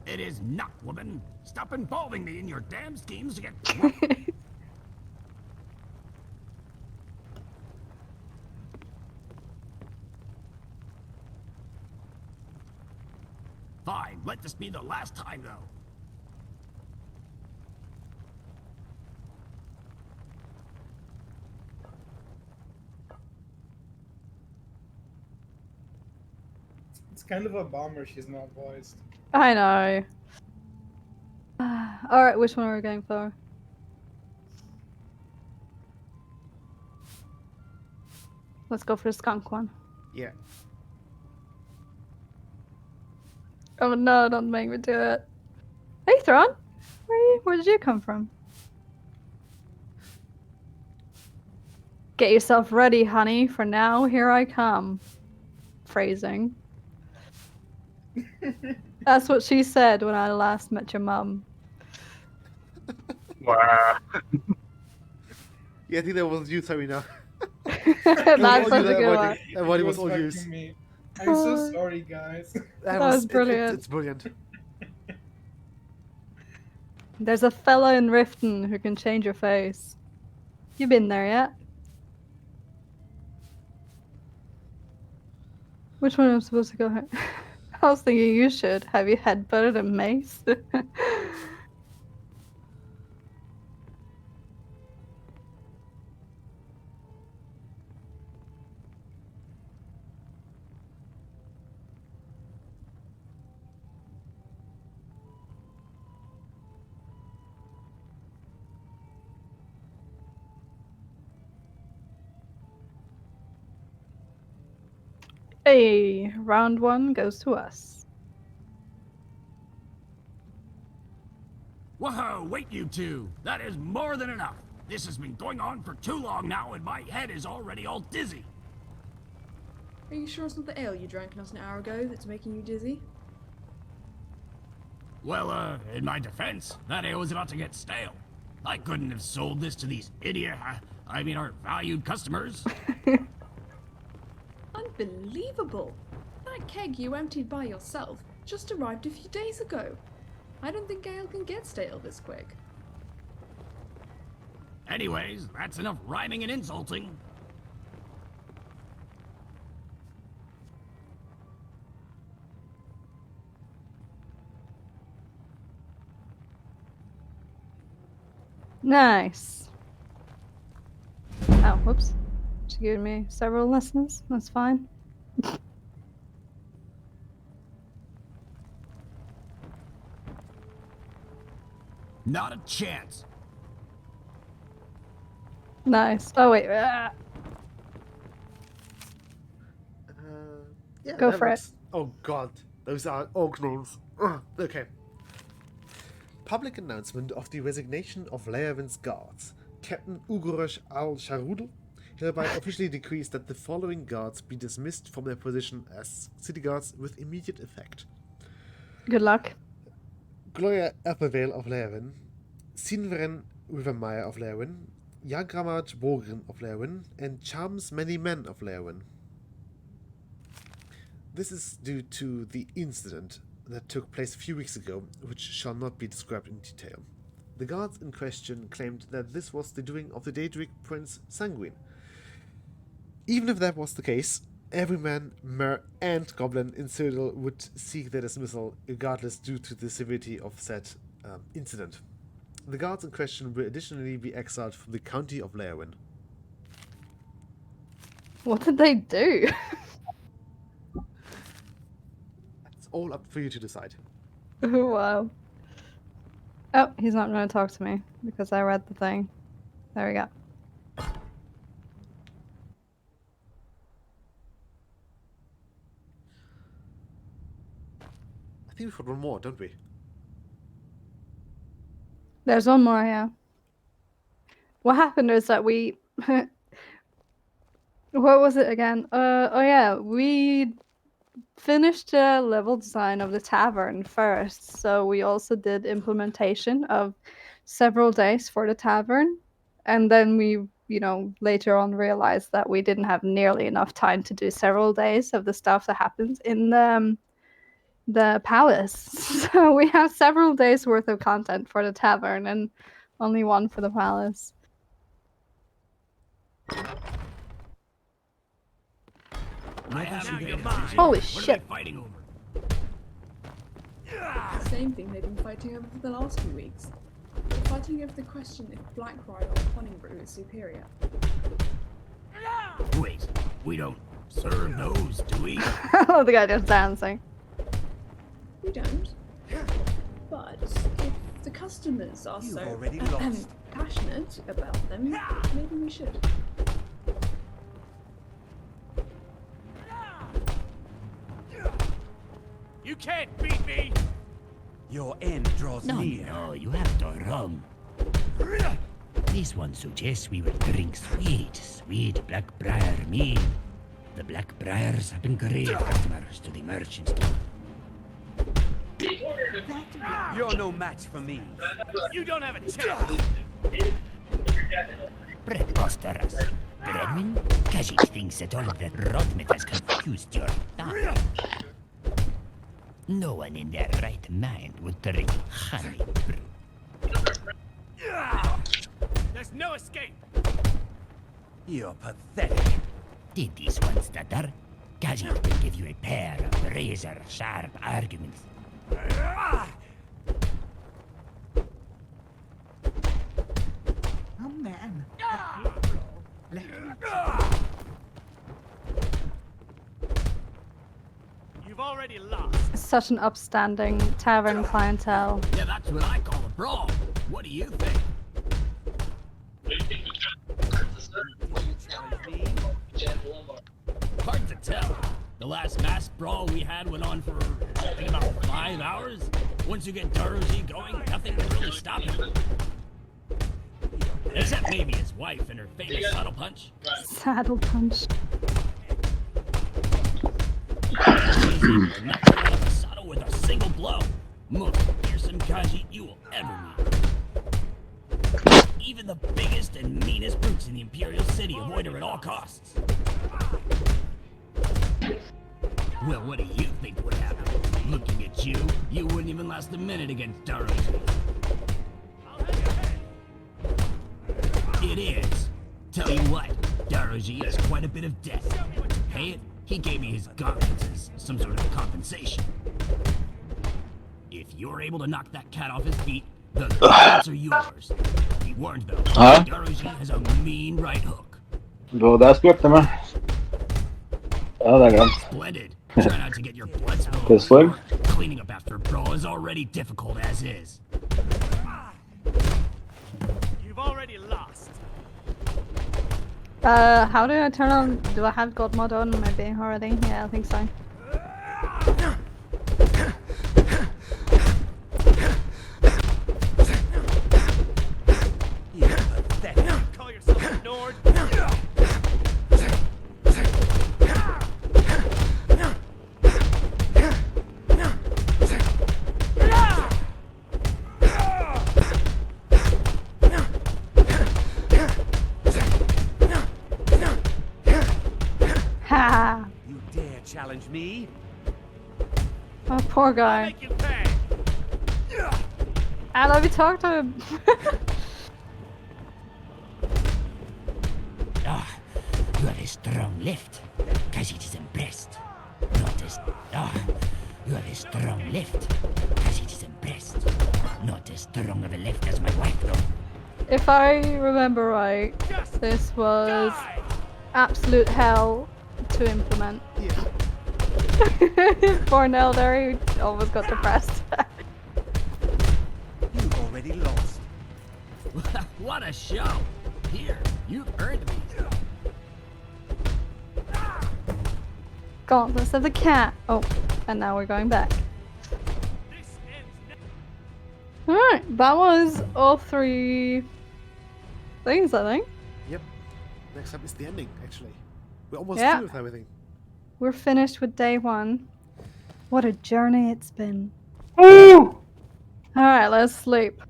It is not, woman. Stop involving me in your damn schemes to get drunk. Fine, let this be the last time, though. It's kind of a bummer she's not voiced. I know. Alright, which one are we going for? Let's go for the skunk one. Yeah. Oh no, don't make me do it. Hey Thrawn! Where did you come from? Get yourself ready, honey, for now here I come. Phrasing. That's what she said when I last met your mum. Wow. Yeah, I think that was you, Sirena. That's such a good one. Everybody was It all fucking used. me. I'm so sorry, guys. That was brilliant. It's brilliant. There's a fella in Riften who can change your face. You been there yet? Which one am I supposed to go ahead? I was thinking you should. Have you headbutted a mace? Hey, round one goes to us. Whoa, wait you two. That is more than enough. This has been going on for too long now and my head is already all dizzy. Are you sure it's not the ale you drank not an hour ago that's making you dizzy? Well, in my defense, that ale was about to get stale. I couldn't have sold this to these our valued customers. Unbelievable! That keg you emptied by yourself just arrived a few days ago. I don't think ale can get stale this quick. Anyways, that's enough rhyming and insulting. Nice. Oh, whoops. She gave me several lessons. That's fine. Not a chance. Nice. Oh wait. Yeah, Go that for works. Oh god, those are orc names. Ugh, okay. Public announcement of the resignation of Leyavin's guards. Captain Ugoresh al-Sharudl hereby officially decrees that the following guards be dismissed from their position as city guards with immediate effect. Good luck. Gloria Erpevale of Leyavin, Sinveren Rivermeyer of Leyavin, Yagramat Borgren of Leyavin, and Charms Many Men of Leyavin. This is due to the incident that took place a few weeks ago, which shall not be described in detail. The guards in question claimed that this was the doing of the Daedric Prince Sanguine. Even if that was the case, every man, mer, and goblin in Cyrodiil would seek their dismissal, regardless due to the severity of said incident. The guards in question will additionally be exiled from the county of Leowin. What did they do? It's all up for you to decide. Oh, wow. Oh, he's not going to talk to me because I read the thing. There we go. I think we've got one more, don't we? There's one more, yeah. What happened is that we... What was it again? Oh yeah, we finished the level design of the tavern first, so we also did implementation of several days for the tavern, and then we, you know, later on realized that we didn't have nearly enough time to do several days of the stuff that happens in the palace. So we have several days worth of content for the tavern and only one for the palace. Holy shit. The same thing they've been fighting over for the last few weeks. They're fighting over the question if Black Rye or Honey Brew is superior. Wait, we don't serve those, do we? Oh, the guy just dancing. We don't. But if the customers are so passionate about them, maybe we should. You can't beat me! Your end draws near. No, you have to run. This one suggests we will drink sweet Blackbriar mead. The Blackbriars have been great customers to the merchants. You're no match for me. You don't have a chance! Preposterous. Brenwen, Khajiit thinks that all of that rotmet has confused your thought. No one in their right mind would drink honey brew. There's no escape! You're pathetic. Did this one stutter? Khajiit will give you a pair of razor-sharp arguments. Oh man. You've already lost. Such an upstanding tavern clientele. Yeah, that's what I call a brawl. What do you think? Hard to tell. The last mass brawl we had went on for I think about 5 hours. Once you get Daro'ji going, nothing can really stop him. Except maybe his wife and her famous saddle punch. Saddle punch. Knock him out of the saddle with a single blow. Most fearsome Khajiit you will ever meet. Even the biggest and meanest brutes in the Imperial city avoid her at all costs. Well, what do you think would happen? Looking at you, you wouldn't even last a minute against Daro'ji. It is. Tell you what, Daro'ji has quite a bit of debt. To pay it, he gave me his gauntlets as some sort of compensation. If you're able to knock that cat off his feet, the gauntlets are yours. Be warned though, Daro'ji has a mean right hook. Då där skvätte man. Ja, där går. Splendid. Try not to get your blood spilled. This way. Cleaning up after a brawl is already difficult as is. You've already lost. How do I turn on? Do I have God mod on maybe already? Yeah, I think so. Call yourself ignored. Ha! You dare challenge me? Oh, poor guy. I love you. Talk to him. You have a strong left. Khajiit is impressed. Not as... you have a strong left. Khajiit is impressed. Not as strong of a left as my wife, though. If I remember right, this was absolute hell to implement. Yeah. For an elder, he almost got depressed. You've already lost. What a show! Here, you've earned me. Gauntlets of the cat. Oh, and now we're going back. Alright, that was all 3 things, I think. Yep. Next up is the ending, actually. We're almost Yeah. through with everything. We're finished with day 1. What a journey it's been. Woo! Alright, let's sleep.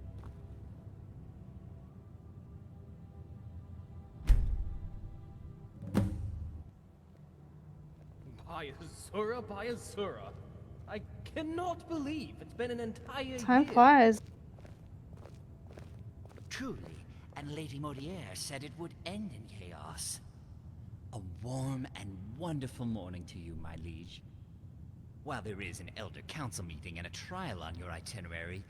By Azura. I cannot believe it's been an entire Time year. flies. Truly, and Lady Motierre said it would end in chaos. A warm and wonderful morning to you, my liege. While there is an Elder Council meeting and a trial on your itinerary,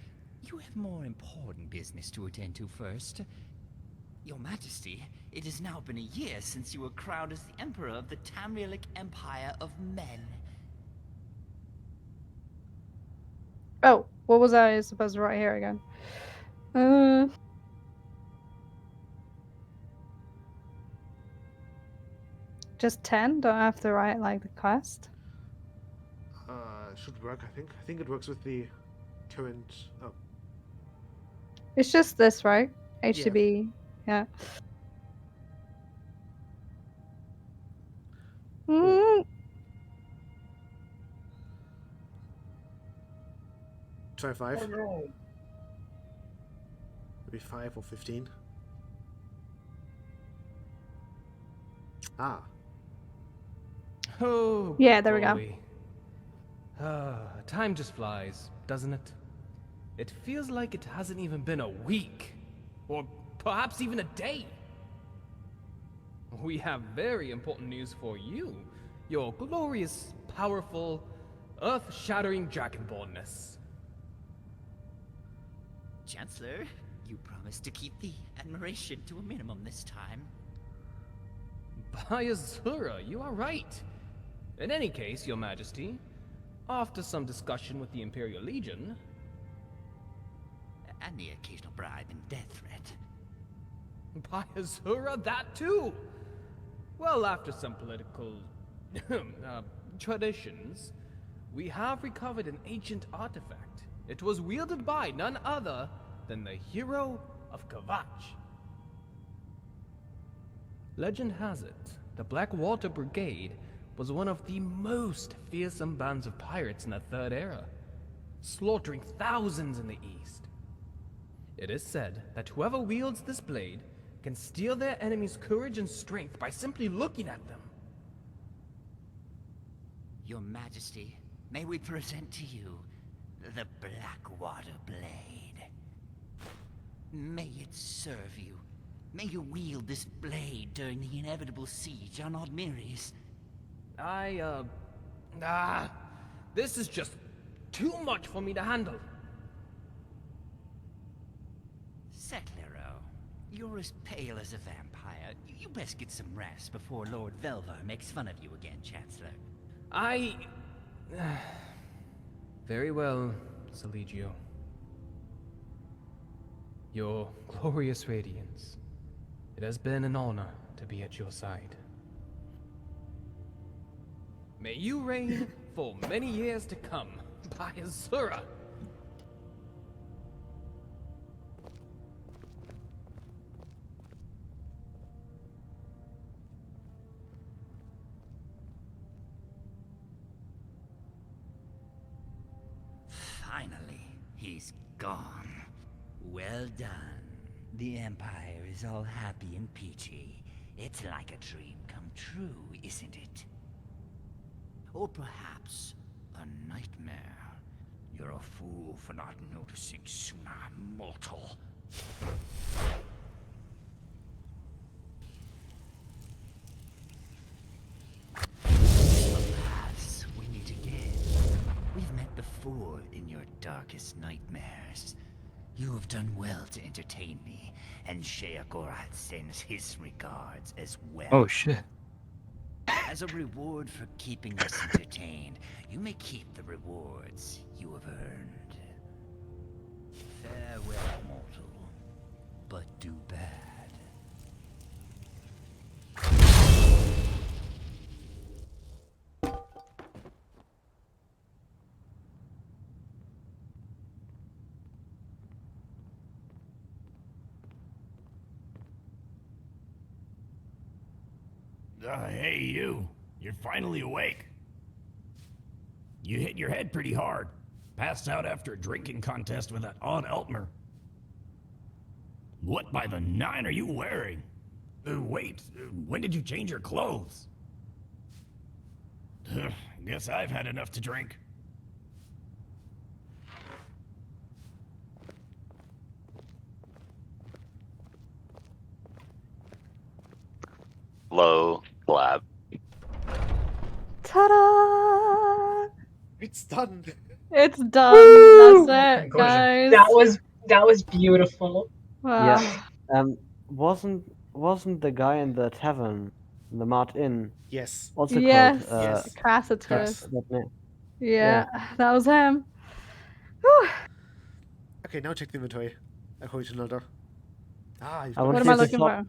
you have more important business to attend to first. Your Majesty, it has now been a year since you were crowned as the Emperor of the Tamrielic Empire of Men. Oh, what was I supposed to write here again? Just 10? Don't I have to write like the quest? Should work, I think. I think it works with the current. Oh. It's just this, right? HTB. Yeah. Try 5. Oh, no. Maybe 5 or 15. Ah. Oh, yeah, there we go. boy. Time just flies, doesn't it? It feels like it hasn't even been a week. Or perhaps even a day. We have very important news for you. Your glorious, powerful, earth-shattering dragonbornness. Chancellor, you promised to keep the admiration to a minimum this time. By Azura, you are right. In any case, Your Majesty, after some discussion with the Imperial Legion... And the occasional bribe and death threat. By Azura, that too! Well, after some political... traditions, we have recovered an ancient artifact. It was wielded by none other than the hero of Kavach. Legend has it, the Blackwater Brigade was one of the most fearsome bands of pirates in the Third Era, slaughtering thousands in the East. It is said that whoever wields this blade can steal their enemy's courage and strength by simply looking at them. Your Majesty, may we present to you the Blackwater Blade. May it serve you. May you wield this blade during the inevitable siege on Aldmiris. This is just too much for me to handle. Settler, you're as pale as a vampire. You best get some rest before Lord Velvar makes fun of you again, Chancellor. Very well, Saligio. Your glorious radiance. It has been an honor to be at your side. May you reign for many years to come, by Azura. Finally, he's gone. Well done. The Empire is all happy and peachy. It's like a dream come true, isn't it? Or perhaps a nightmare. You're a fool for not noticing, Suna mortal. Alas, we meet again. We've met before in your darkest nightmares. You have done well to entertain me, and Sheagorath sends his regards as well. Oh shit. As a reward for keeping us entertained, you may keep the rewards you have earned. Farewell, mortal, but do bad. Hey, you. You're finally awake. You hit your head pretty hard. Passed out after a drinking contest with that odd Eltmer. What by the nine are you wearing? Wait, when did you change your clothes? Guess I've had enough to drink. Low Collab. Ta-da! It's done. It's done. That's it, guys. That was beautiful. Wow. Yeah. Wasn't the guy in the tavern, the Mart Inn? Yes. Also Yes. called Crasatus. that name. Yeah, that was him. Whew. Okay, now check the inventory. According to Nilder. What am I looking for?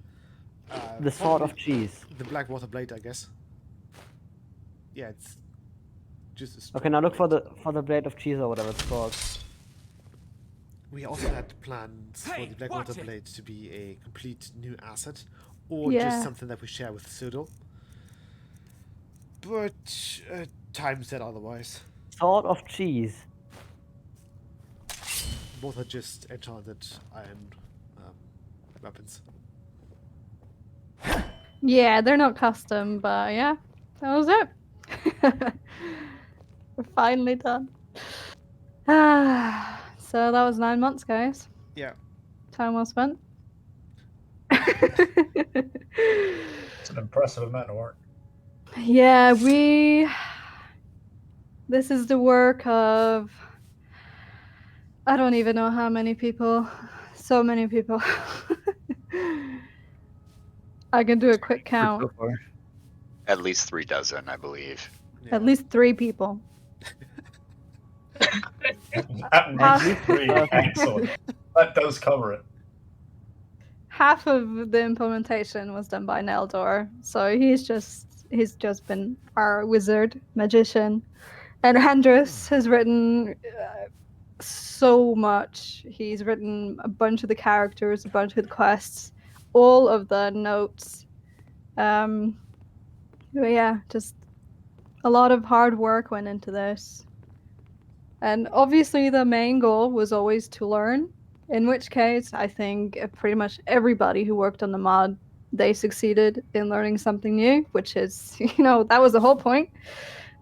The sword of cheese. The black water blade, I guess. Yeah, it's just. Okay, now look for the blade of cheese or whatever it's called. We also had plans for the black water blade to be a complete new asset, or Yeah. just something that we share with Cindra. But time said otherwise. Sword of cheese. Both are just enchanted iron weapons. Yeah, they're not custom, but yeah, that was it. We're finally done. So that was 9 months, guys. Yeah. Time well spent. It's an impressive amount of work. Yeah, this is the work of, I don't even know how many people. So many people. I can do a quick count. At least 3 dozen, I believe. At least 3 people. At least 3. Excellent. That does cover it. Half of the implementation was done by Neldor, so he's just been our wizard magician, and Hendris has written so much. He's written a bunch of the characters, a bunch of the quests, all of the notes. But yeah, just a lot of hard work went into this. And obviously the main goal was always to learn, in which case I think pretty much everybody who worked on the mod, they succeeded in learning something new, which is, that was the whole point.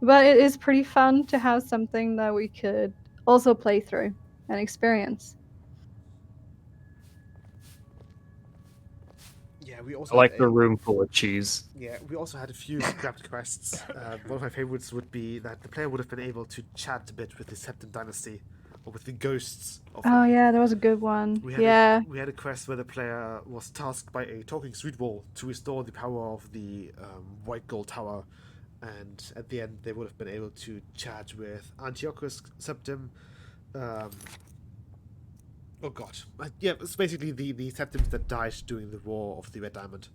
But it is pretty fun to have something that we could also play through and experience. Yeah, we also I like had the room full of cheese. Yeah, we also had a few scrapped quests. One of my favorites would be that the player would have been able to chat a bit with the Septim Dynasty, or with the ghosts of Oh yeah, that was a good one. we had a quest where the player was tasked by a talking street wall to restore the power of the White Gold Tower, and at the end they would have been able to chat with Antiochus Septim. Oh god. Yeah, it's basically the Septims that died during the War of the Red Diamond.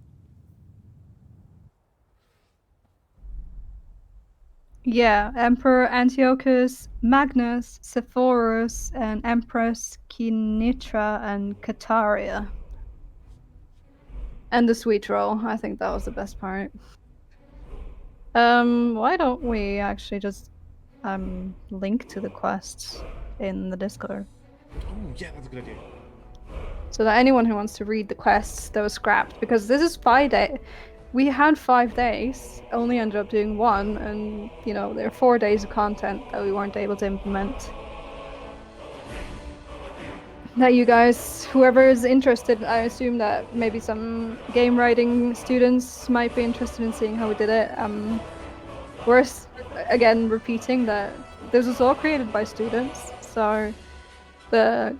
Yeah, Emperor Antiochus, Magnus, Sepphoris, and Empress Kinitra and Kataria. And the sweet roll. I think that was the best part. Why don't we actually just link to the quests in the Discord? Oh, yeah, that's a good idea. So that anyone who wants to read the quests that was scrapped, because this is 5 days. We had 5 days, only ended up doing 1, and there are 4 days of content that we weren't able to implement. That you guys, whoever is interested, I assume that maybe some game writing students might be interested in seeing how we did it. Worth again repeating that this was all created by students, so the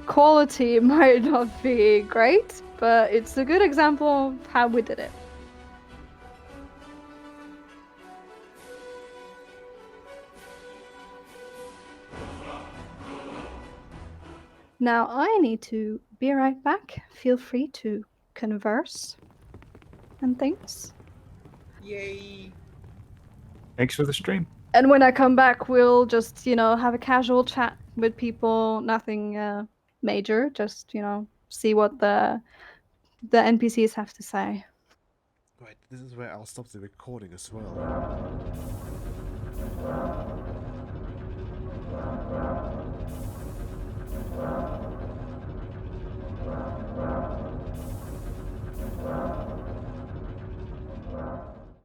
quality might not be great, but it's a good example of how we did it. Now I need to be right back. Feel free to converse and things. Yay. Thanks for the stream. And when I come back, we'll just, have a casual chat with people. Nothing major. Just, see what the NPCs have to say. Right, this is where I'll stop the recording as well.